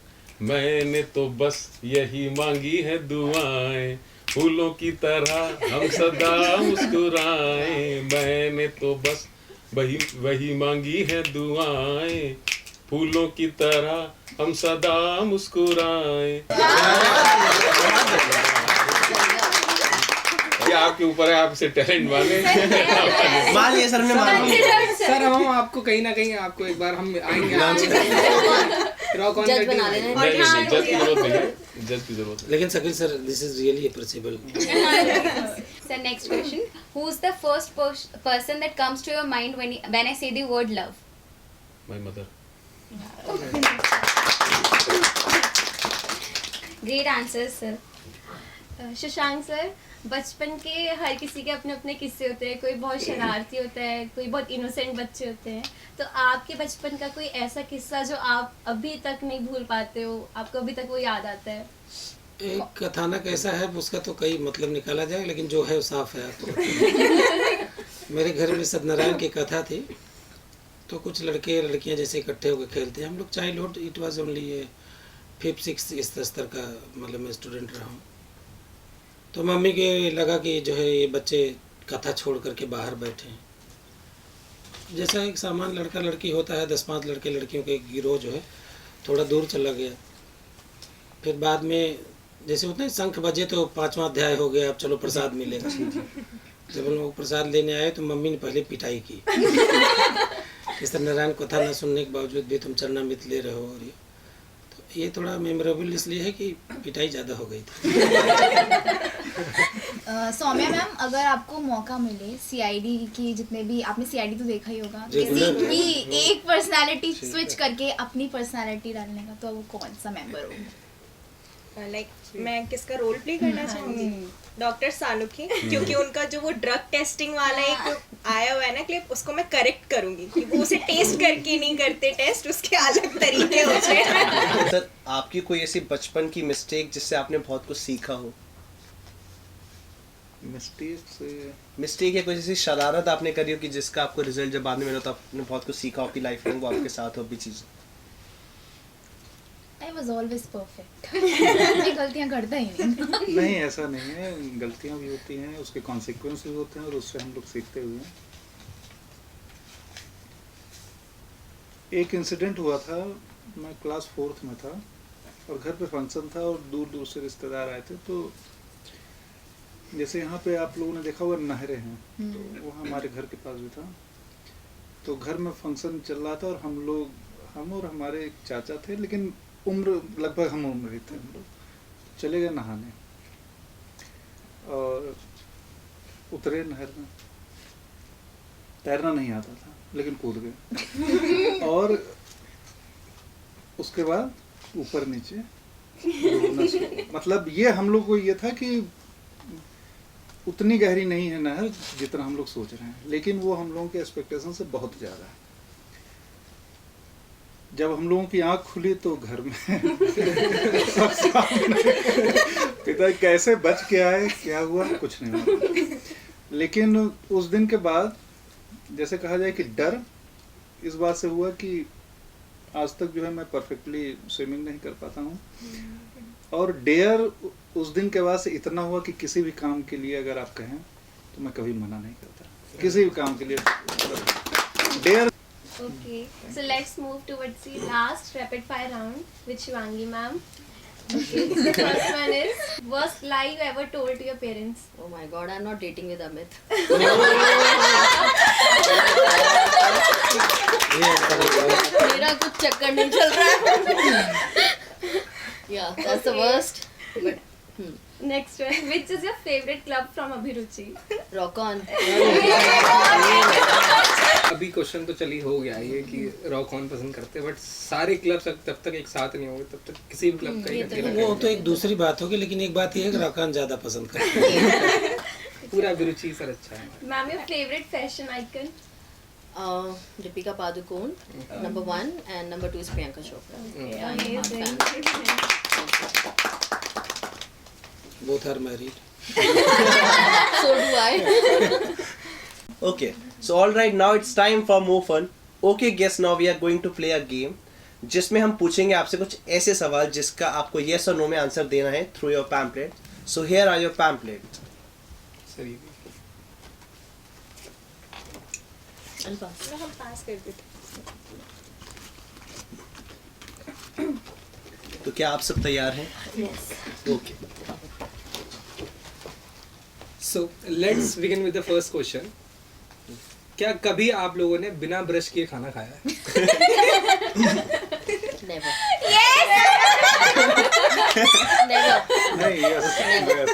मैंने तो बस यही मांगी है दुआएं, फूलों की तरह हम सदा मुस्कुराएं, मैंने तो बस वही मांगी है दुआएं, फूलों की तरह हम सदा मुस्कुराएं। ये आपके ऊपर है, आप इसे टैलेंट माने। मान लिया सर ने, मान लिया। सर हम आपको कहीं ना कहीं आपको एक बार हम आएंगे रॉक ऑन जज बना लेना। नहीं, जज की जरूरत नहीं है, जज की जरूरत नहीं। लेकिन Shakeel sir, this is really appreciable. Sir, next question. Who's the first person that comes to your mind when I say the word love? My mother. Great answers, sir. Shashank sir, बचपन के हर किसी के अपने अपने किस्से होते हैं। कोई बहुत शरारती होता है, कोई बहुत इनोसेंट बच्चे होते हैं। तो आपके बचपन का कोई ऐसा किस्सा जो आप अभी तक नहीं भूल पाते हो, आपको अभी तक वो याद आता है? एक कथानक ऐसा है, उसका तो कई मतलब निकाला जाए, लेकिन जो है वो साफ है आपको। मेरे घर में सत्यनारायण की कथा थी, तो कुछ लड़के लड़कियां जैसे इकट्ठे होकर खेलते हैं। हम लोग childhood, it was only 5th-6th इस स्तर का, मतलब मैं स्टूडेंट रहा हूँ। तो मम्मी के लगा कि जो है ये बच्चे कथा छोड़ करके बाहर बैठे हैं। जैसा एक सामान्य लड़का लड़की होता है, 10-5 लड़के लड़कियों के एक गिरोह जो है थोड़ा दूर चला गया। फिर बाद में जैसे होता है शंख बजे तो 5वां अध्याय हो गया, अब चलो प्रसाद मिलेगा। जब हम लोग प्रसाद लेने आए तो मम्मी ने पहले पिटाई की कि सत्यनारायण कथा न सुनने के बावजूद भी तुम चरणामृत ले रहे हो। और ये थोड़ा मेमोरेबल इसलिए है कि पिटाई ज़्यादा हो गई थी। सौम्या मैम, अगर आपको मौका मिले सीआईडी की, जितने भी आपने सीआईडी तो देखा ही होगा, Regular किसी की एक पर्सनालिटी स्विच करके अपनी पर्सनालिटी डालने का, तो वो कौन सा मेंबर होगा? लाइक मैं किसका रोल प्ले करना चाहूंगी? डॉक्टर सानुकी, क्योंकि उनका जो वो ड्रग टेस्टिंग वाला एक आया हुआ है ना क्लिप, उसको मैं करेक्ट करूंगी कि वो उसे टेस्ट करके नहीं करते टेस्ट, उसके अलग तरीके होते हैं। सर, आपकी कोई ऐसी बचपन की मिस्टेक जिससे आपने बहुत कुछ सीखा हो? मिस्टेक या कोई ऐसी शरारत आपने करी हो कि जिसका आपको रिजल्ट जब बाद में मिला तो आपने बहुत कुछ सीखा हो अपनी लाइफ में, वो आपके साथ हो अभी चीज़? I was always perfect. मैं गलतियां करता ही नहीं। नहीं, ऐसा नहीं है, गलतियां भी होती हैं, उसके कॉन्सिक्वेंस भी होते हैं और उससे हम लोग सीखते हुए हैं। एक इंसिडेंट हुआ था, मैं क्लास 4th में था और घर पे फंक्शन था और दूर दूर से रिश्तेदार आए थे। तो जैसे यहाँ पे आप लोगों ने देखा हुआ नहरें हैं, तो वो हमारे घर के पास भी था। तो घर में फंक्शन चल रहा था और हम और हमारे एक चाचा थे, लेकिन उम्र लगभग हम उम्र ही थे। हम लोग चले गए नहाने और उतरे नहर में। तैरना नहीं आता था, लेकिन कूद गए। और उसके बाद ऊपर नीचे डूबना शुरू। मतलब ये हम लोग को ये था कि उतनी गहरी नहीं है नहर जितना हम लोग सोच रहे हैं, लेकिन वो हम लोगों के एक्सपेक्टेशन से बहुत ज़्यादा है। जब हम लोगों की आंख खुली तो घर में पिता कैसे बच के आए, क्या हुआ, कुछ नहीं हुआ। लेकिन उस दिन के बाद जैसे कहा जाए कि डर इस बात से हुआ कि आज तक जो है मैं परफेक्टली स्विमिंग नहीं कर पाता हूँ, और डेयर उस दिन के बाद से इतना हुआ कि किसी भी काम के लिए अगर आप कहें तो मैं कभी मना नहीं करता, किसी भी काम के लिए dare. Okay, so let's move towards the last rapid fire round with Shivangi ma'am. Okay, so the first one is worst lie you ever told to your parents. Oh my god, I'm not dating with Amit. मेरा कुछ चक्कर नहीं चल रहा है. Yeah, that's the worst. But Next one, which is your favorite club from Abhiruchi? rock on. अभी question तो चली हो गया ये कि रॉक कौन पसंद करते हैं, बट सारे क्लब्स तब तक एक साथ नहीं होंगे, तब तक किसी भी क्लब का ही अकेला वो तो एक दूसरी बात होगी, लेकिन एक बात ये है कि रॉक ऑन ज़्यादा पसंद करते हैं. पूरा अभिरुचि सर अच्छा है. Ma'am, your favorite fashion icon? Deepika Padukone, number 1, and number 2 is Priyanka Chopra. Okay, I'm a amazing. fan. Both are married. So do I. Okay, so all right, now it's time for more fun. Okay, guess now we are going to play a game जिसमें हम पूछेंगे आपसे कुछ ऐसे सवाल जिसका आपको yes और no में आंसर देना है through your pamphlet. So here are your pamphlets. Sir ये I'll pass. हम पास कर देते. तो क्या आप सब तैयार हैं? Yes. Okay. So let's begin with the first question. क्या कभी आप लोगों ने बिना ब्रश किए खाना खाया है? Never. नहीं, Never. yes.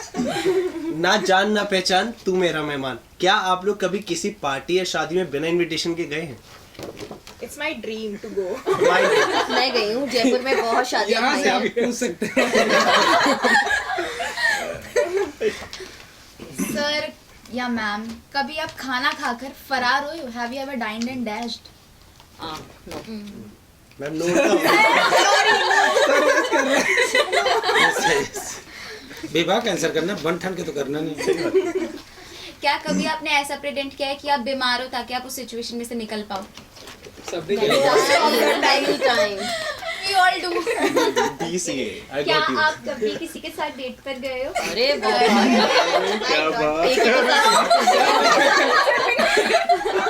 ना जान ना पहचान तू मेरा मेहमान. क्या आप लोग कभी किसी पार्टी या शादी में बिना इनविटेशन के गए हैं? It's my dream to go. मैं गई हूँ जयपुर में, बहुत शादियाँ यहाँ हुई से आप हैं. पूछ सकते हैं. सर या मैम, कभी आप खाना खाकर फरार हुए हो? Have you ever dined and dashed? No. Ma'am note विभाग आंसर करना, बन ठन के तो करना नहीं. क्या कभी आपने ऐसा प्रेटेंड किया है कि आप बीमार हो ताकि आप उस सिचुएशन में से निकल पाओ? सबने Many times. We all do. DCA. I क्या got you. आप कभी किसी के साथ डेट पर गए हो? अरे बहुत. क्या बात. एक ही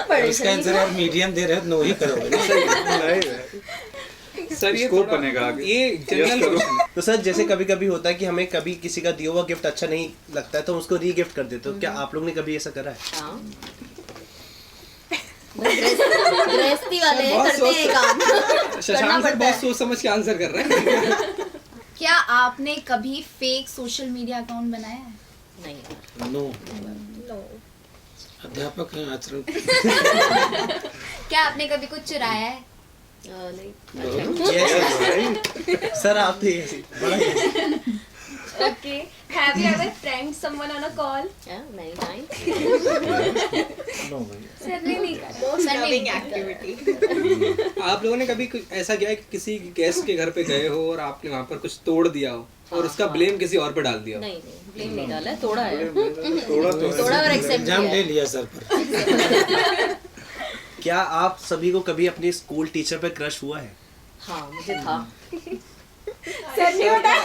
बता. इसका आंसर यार मीडियम दे रहे हो, नो ही करोगे ना. सर ये स्कोप थोड़ा- बनेगा आगे. ये जनरल क्वेश्चन है. तो सर जैसे कभी कभी होता है कि हमें कभी किसी का दिया हुआ गिफ्ट अच्छा नहीं लगता है तो हम उसको री गिफ्ट कर देते हो. क्या आप लोग ने कभी ऐसा करा है? हाँ. गृहस्थी वाले बहुत करते हैं सोच- काम. शशांक सर पड़ता बहुत है. सोच समझ के आंसर कर रहे हैं. क्या आपने कभी फेक सोशल मीडिया अकाउंट बनाया है? नहीं यार. नो. No. अध्यापक हैं, आचरण. क्या आपने कभी कुछ चुराया है? नहीं. Yes. सर आप तो ऐसी बड़ा Okay. Have you ever pranked someone on a call? Yeah, many times. Sir ने नहीं करा. Most Sunny. loving activity. आप लोगों ने कभी ऐसा किया है कि किसी गेस्ट के घर पे गए हो और आपने वहाँ पर कुछ तोड़ दिया हो और उसका ब्लेम किसी और पे डाल दिया हो? नहीं नहीं, ब्लेम नहीं डाला है, तोड़ा है. थोड़ा तो तोड़ा और एक्सेप्ट एग्जाम किया ले है. लिया सर पर. क्या आप सभी को कभी अपने स्कूल टीचर पे क्रश हुआ है? हाँ, मुझे था. सर ने बताया.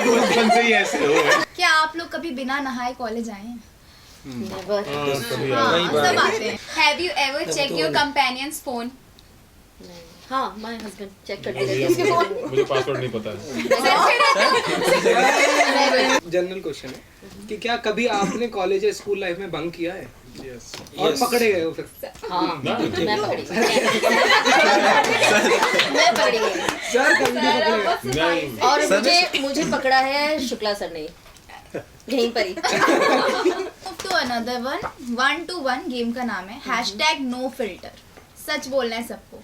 बचपन से ही ऐसे हो. क्या आप लोग कभी बिना नहाए कॉलेज आए हैं? Never. हाँ, वही बात सब है. आते हैं. Have you ever तब checked तो your नहीं. companion's phone? नहीं. हाँ, my husband check करते मुझे रहते हैं उसके फोन. मुझे पासवर्ड नहीं पता है. जनरल क्वेश्चन है कि क्या कभी आपने कॉलेज या स्कूल लाइफ में बंक किया है Yes. और Yes. पकड़े गए हो फिर? हाँ, ना? मैं पकड़ी. मैं पकड़ी गई. सर कभी भी पकड़े गए? नहीं. और मुझे पकड़ा है शुक्ला सर ने, यहीं पर ही. Move to another one. 1-to-1 game का नाम है. #NoFilter. सच बोलना है सबको.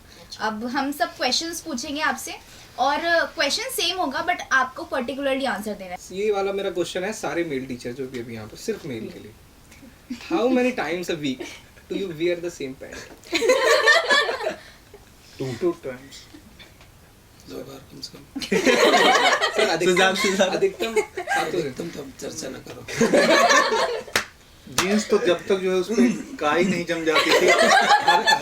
अब हम सब क्वेश्चंस पूछेंगे आपसे और क्वेश्चन सेम होगा बट आपको पर्टिकुलरली आंसर देना है. ये वाला मेरा क्वेश्चन है सारे मेल टीचर जो भी अभी यहाँ पर सिर्फ मेल के लिए. How many times a week do you wear the same pant? 2 times. 2 बार कम से कम। सर सुझाव। अधिकतम सातों दिन। तुम तो अब चर्चा न करो। जीन्स तो जब तक जो है उसमें काई नहीं जम जाती थी,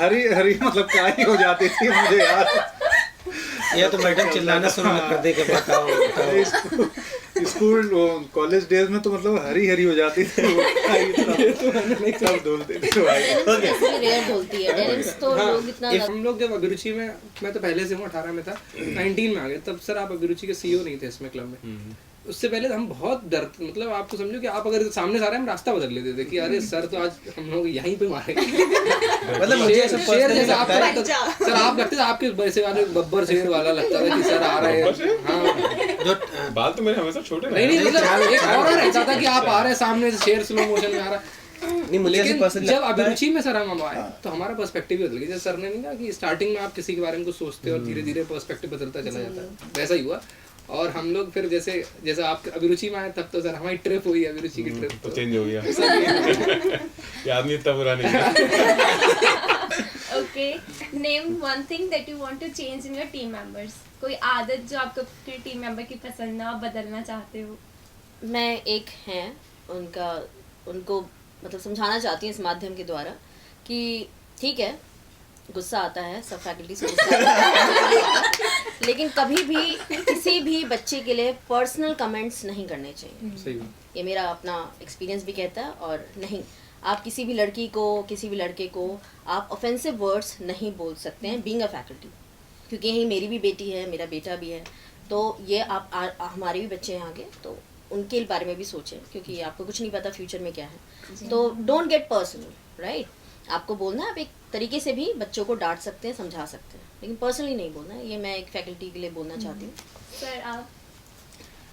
हरी हरी मतलब काई हो जाती थी, मुझे याद है। या तो मैडम चिल्लाना शुरू न कर दे के बताओ बताओ। स्कूल कॉलेज डेज में तो मतलब हरी हरी हो जाती थी वो काई, तब धुलते थे भाई। वैसे भी रेयर धुलती है डेनिम्स तो हाँ, लोग इतना हम लोग जब अभिरुचि में, मैं तो पहले से हूँ 18 में था, 19 में आ गए, तब सर आप अभिरुचि के CEO नहीं थे इसमें क्लब में। उससे पहले हम बहुत डरते, मतलब आपको समझो कि आप अगर सामने से आ रहे हैं हम रास्ता बदल लेते थे कि अरे सर तो आज हम लोग यहीं पे मारेंगे। मतलब मुझे ऐसा शेर personally जैसा आप लगता है। लगता था, सर आप लगते थे आपके वैसे वाले बब्बर शेर वाला लगता था कि सर आ रहे हैं। हाँ जो बाल तो मेरे हमेशा छोटे नहीं रहे। मतलब एक और रहता था कि आप आ रहे हैं सामने से, शेर स्लो मोशन में आ रहा है। नहीं, मुझे ऐसे लेकिन personally जब लगता है। अभिरुचि में सर हम आए तो हमारा पर्सपेक्टिव ही बदल गया। जैसे सर ने नहीं कहा कि स्टार्टिंग में आप किसी के बारे में कुछ सोचते हो और धीरे धीरे पर्सपेक्टिव बदलता चला जाता है, वैसा ही हुआ। और हम लोग फिर जैसे जैसा आप अभिरुचि में आए तब तो सर हमारी ट्रिप हुई, अभिरुचि की ट्रिप तो चेंज हो गया। ये आदमी इतना बुरा नहीं है। Okay, name one thing that you want to change in your team members. कोई आदत जो आपको टीम मेंबर की पसंद ना, आप बदलना चाहते हो? मैं एक हैं उनको मतलब समझाना चाहती हूँ इस माध्यम के द्वारा कि ठीक है गुस्सा आता है, सब फैकल्टी से गुस्सा आता है, लेकिन कभी भी किसी भी बच्चे के लिए पर्सनल कमेंट्स नहीं करने चाहिए। सही बात। ये मेरा अपना एक्सपीरियंस भी कहता है। और नहीं, आप किसी भी लड़की को किसी भी लड़के को आप ऑफेंसिव वर्ड्स नहीं बोल सकते हैं बीइंग अ फैकल्टी, क्योंकि यही मेरी भी बेटी है, मेरा बेटा भी है, तो ये आप हमारे भी बच्चे हैं आगे, तो उनके बारे में भी सोचें, क्योंकि आपको कुछ नहीं पता फ्यूचर में क्या है। तो डोंट गेट पर्सनल, राइट? आपको बोलना है, आप एक तरीके से भी बच्चों को डांट सकते हैं, समझा सकते हैं, लेकिन पर्सनली नहीं बोलना है। ये मैं एक फैकल्टी के लिए बोलना चाहती हूँ। सर आप?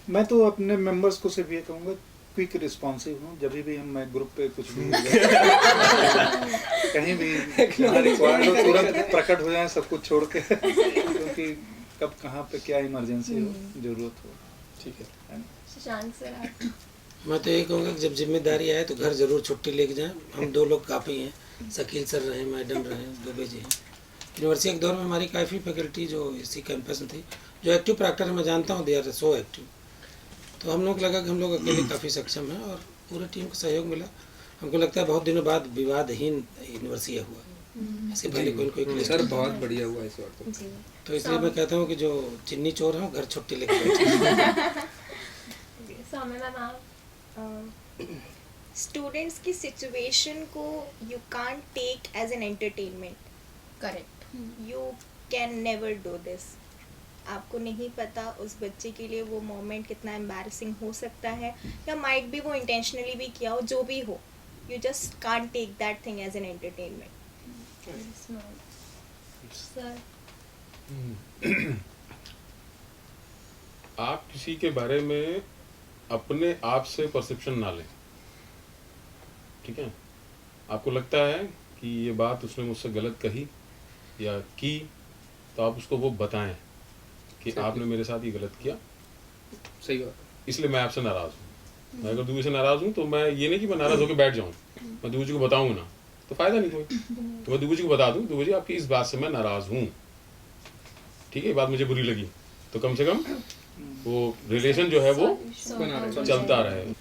मैं तो अपने मेंबर्स को सिर्फ ये कहूँगा, क्विक रिस्पॉन्सिव हूँ। जब भी मैं ग्रुप पे कुछ भी कहीं भी रिक्वायर्ड हो तुरंत प्रकट हो जाए सब कुछ छोड़ के, क्योंकि कब कहाँ पे क्या इमरजेंसी हो, जरूरत हो। ठीक है। सुशांत सर आप? मैं तो यही कहूँगा कि जब जिम्मेदारी आए तो घर जरूर छुट्टी लेके जाएं। हम 2 लोग काफ़ी हैं, शकील सर रहे, मैडम रहे, दुबे जी हैं। यूनिवर्सिटी के दौर में हमारी काफ़ी फैकल्टी जो इसी कैंपस में थी, जो एक्टिव प्रैक्टर मैं जानता हूँ, दे आर सो एक्टिव। तो हम लोग लगा कि हम लोग अकेले काफ़ी सक्षम हैं और पूरे टीम को सहयोग मिला। हमको लगता है बहुत दिनों बाद विवादहीन यूनिवर्सिटी हुआ, इससे पहले कोई कोई सर बहुत बढ़िया हुआ इस बार तो इसलिए मैं कहता हूँ कि जो चिन्नी चोर हैं वो घर छुट्टी लेके बैठे। सौम्या मैम आप? स्टूडेंट्स की सिचुएशन को you can't take as an entertainment. Correct. You can never do this. आपको नहीं पता उस बच्चे के लिए वो मोमेंट कितना एम्बैरसिंग हो सकता है, या माइट भी वो इंटेंशनली भी किया हो, जो भी हो, you just can't take that thing as an entertainment. Sir आप किसी के बारे में अपने आप से परसेप्शन ना लें, ठीक है? आपको लगता है कि ये बात उसने मुझसे गलत कही या की, तो आप उसको वो बताएं कि आपने मेरे साथ ये गलत किया, सही बात। इसलिए मैं आपसे नाराज़ हूँ। मैं अगर दूसरे से नाराज़ हूँ तो मैं ये नहीं कि मैं नाराज़ होकर बैठ जाऊँ, मैं दूसरे को बताऊँ ना, तो फ़ायदा नहीं कोई। तो मैं दूसरे को बता दूँ, दूसरे आपकी इस बात से मैं नाराज़ हूँ, ठीक है? ये बात मुझे बुरी लगी, तो कम से कम वो रिलेशन जो है वो चलता रहे।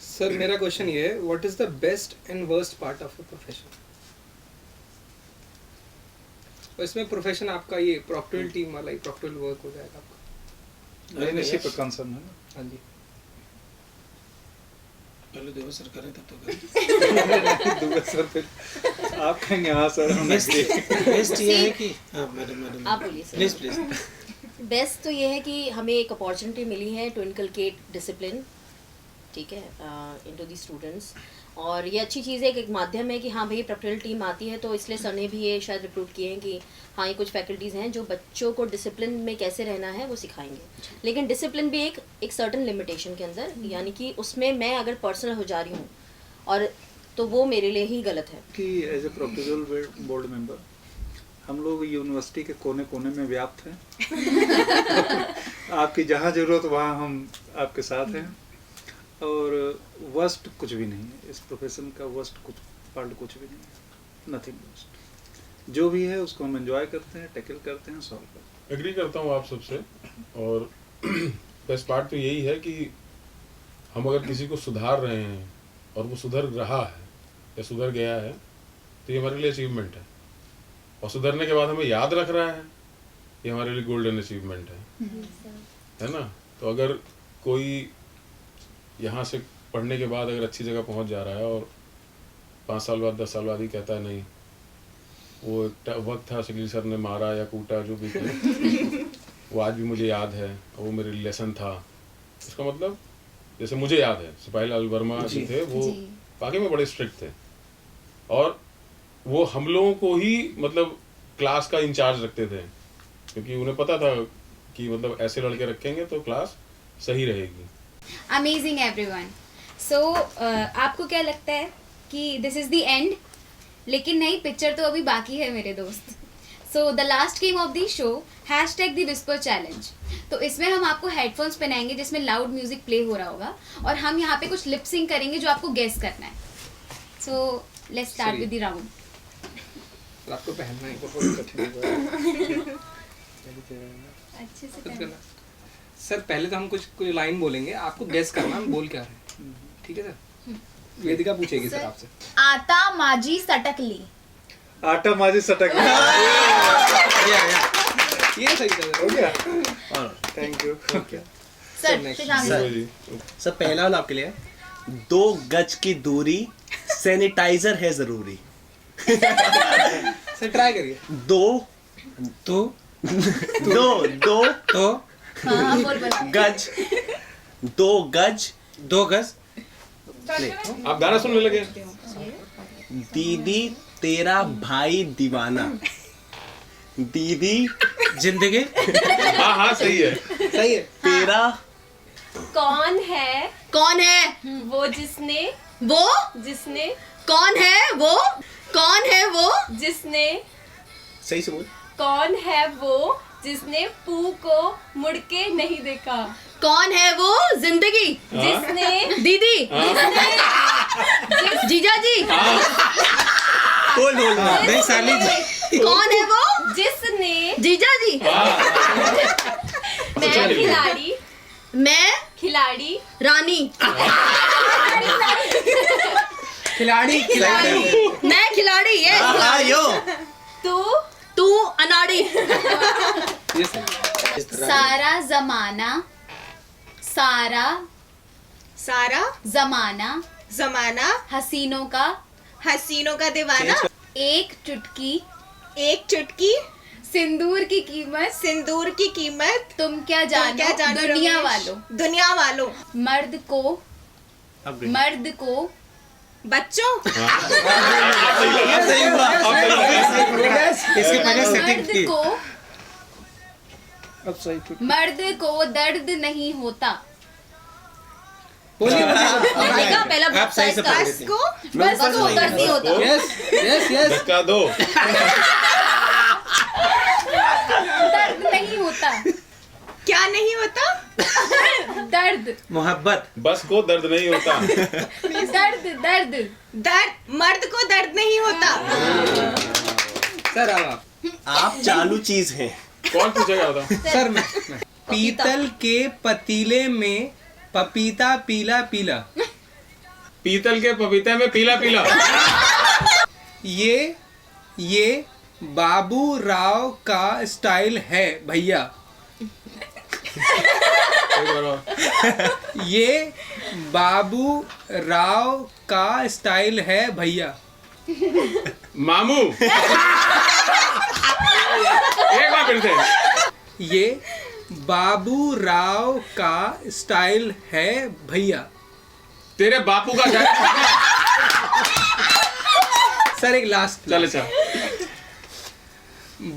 सर मेरा क्वेश्चन ये है, what is the best and worst part of the profession? और इसमें प्रोफेशन आपका ये प्रॉक्टोरल टीम वाला ही प्रॉक्टोरल वर्क हो जाएगा आपका। नहीं, इसी पे कंसर्न है ना। हाँ जी। पहले देव सर करें तब तो करें। दुबे सर फिर आप कहेंगे हाँ सर हम बेस्ट ये है कि हाँ मैडम आप बोलिए सर। Please please. बेस्ट तो ये है कि हमें एक अपॉर्चुनिटी मिली है टू इनकलकेट डिसिप्लिन, ठीक है, इनटू द स्टूडेंट्स। और ये अच्छी चीज़ है कि एक माध्यम है कि हाँ भाई प्रैक्टिकल टीम आती है, तो इसलिए सर ने भी ये शायद रिक्रूट किए हैं कि हाँ ये कुछ फैकल्टीज़ हैं जो बच्चों को डिसिप्लिन में कैसे रहना है वो सिखाएंगे, लेकिन डिसिप्लिन भी एक सर्टन लिमिटेशन के अंदर, यानी कि उसमें मैं अगर पर्सनल हो जा रही हूँ और तो वो मेरे लिए ही गलत है। कि as a professional board member हम लोग यूनिवर्सिटी के कोने कोने में व्याप्त हैं। आपकी जहाँ ज़रूरत वहाँ हम आपके साथ हैं, और वर्स्ट कुछ भी नहीं है इस प्रोफेशन का, वर्स्ट कुछ पार्ट कुछ भी नहीं है। Nothing best. जो भी है उसको हम एंजॉय करते हैं, टैकल करते हैं, सॉल्व करते एग्री करता हूँ आप सबसे। और बेस्ट पार्ट तो यही है कि हम अगर किसी को सुधार रहे हैं और वो सुधर रहा है या सुधर गया है तो ये हमारे लिए अचीवमेंट है, और सुधरने के बाद हमें याद रख रहा है, ये हमारे लिए गोल्डन अचीवमेंट है ना। तो अगर कोई यहाँ से पढ़ने के बाद अगर अच्छी जगह पहुँच जा रहा है और 5 साल बाद 10 साल बाद ही कहता है नहीं वो वक्त था शकील सर ने मारा या कूटा जो भी किया वो आज भी मुझे याद है, वो मेरे लेसन था, इसका मतलब जैसे मुझे याद है सिपाही लाल वर्मा जी थे, वो वाकई में बड़े स्ट्रिक्ट थे और वो हम लोगों को ही मतलब क्लास का इंचार्ज रखते थे, क्योंकि उन्हें पता था कि मतलब ऐसे लड़के रखेंगे तो क्लास सही रहेगी। Amazing everyone. सो आपको क्या लगता है कि दिस इज द एंड? लेकिन नहीं, पिक्चर तो अभी बाकी है मेरे दोस्त। So the last game of the show #the whisper challenge. तो इसमें हम आपको हेडफोन्स पहनाएंगे जिसमें लाउड म्यूजिक प्ले हो रहा होगा और हम यहाँ पे कुछ लिपसिंग करेंगे जो आपको गेस करना है। So let's start with the round. आपको पहनना है अच्छे से खुद पहन। करना। सर पहले तो हम कुछ लाइन बोलेंगे, आपको गेस करना हम बोल क्या रहे हैं, ठीक है सर? वेदिका पूछेगी सर आपसे। आता माजी सटकली। आटा माजी सटक ये सही हो सर। गया। Thank you. Sir next. Shashank sir. Sir. Sir पहला वाला आपके लिए है, 2 गज की दूरी, सैनिटाइजर है जरूरी। सर ट्राई करिए। 2 तो 2 तो हाँ बोल बोल। गज 2 गज 2 गज। आप गाना सुनने लगे? दीदी तेरा भाई दीवाना, दीदी जिंदगी। हाँ हाँ सही है। सही है। तेरा कौन है कौन है वो जिसने वो? कौन है वो? जिसने सही से बोल। कौन है वो जिसने पू को मुड़ के नहीं देखा? कौन है वो? जिंदगी। जिसने दीदी। जीजा जी। बोल नहीं साली जी। कौन है वो? जिसने जीजा जी। मैं खिलाड़ी मैं खिलाड़ी रानी। खिलाड़ी मैं खिलाड़ी। ये हाँ यो तू तू अनाड़ी। ये सही। सारा जमाना सारा जमाना हसीनों का दीवाना। एक चुटकी सिंदूर की कीमत तुम क्या जानो दुनिया वालों। मर्द को बच्चों सही हुआ। इसके पहले सेटिंग मर्द की। को अब सही मर्द को दर्द नहीं होता। बोलिए। देखा पहला आप सही से पढ़ बस लेते हैं। को बस को दर्द नहीं होता। Yes yes yes. धक्का दो। दर्द नहीं होता। क्या नहीं होता? दर्द मोहब्बत। बस को दर्द नहीं होता। दर्द मर्द को दर्द नहीं होता। सर अब आप चालू चीज हैं। कौन पूछेगा बता? सर मैं पीतल के पतीले में पपीता पीला पीला। पीतल के पपीते में पीला पीला। ये बाबू राव का स्टाइल है भैया। ये बाबू राव का स्टाइल है भैया। मामू। एक बार फिर से। ये बाबू राव का स्टाइल है भैया। तेरे बापू का क्या? सर एक लास्ट। चल अच्छा।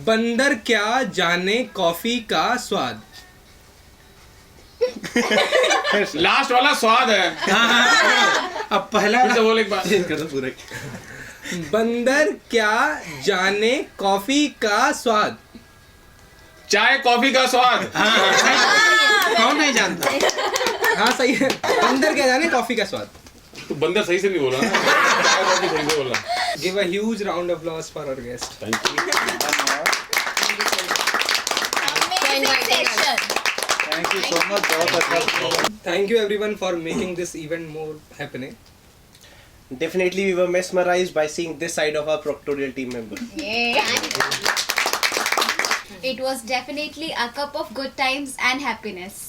बंदर क्या जाने कॉफी का स्वाद। लास्ट वाला स्वाद है। अब पहला फिर से बोल एक बार। कर दो पूरा। बंदर क्या जाने कॉफी का स्वाद। चाय कॉफी का स्वाद। कौन नहीं जानता। हाँ सही है। बंदर क्या जाने कॉफी का स्वाद। तू बंदर सही से नहीं बोला ना। कॉफी देंगे बोला। Give a huge round of applause for our guest. Thank you. Amazing session. Thank you so much, बहुत अच्छा। Thank you everyone for making this event more happening. Definitely, we were mesmerized by seeing this side of our proctorial team member. Yeah. It was definitely a cup of good times and happiness.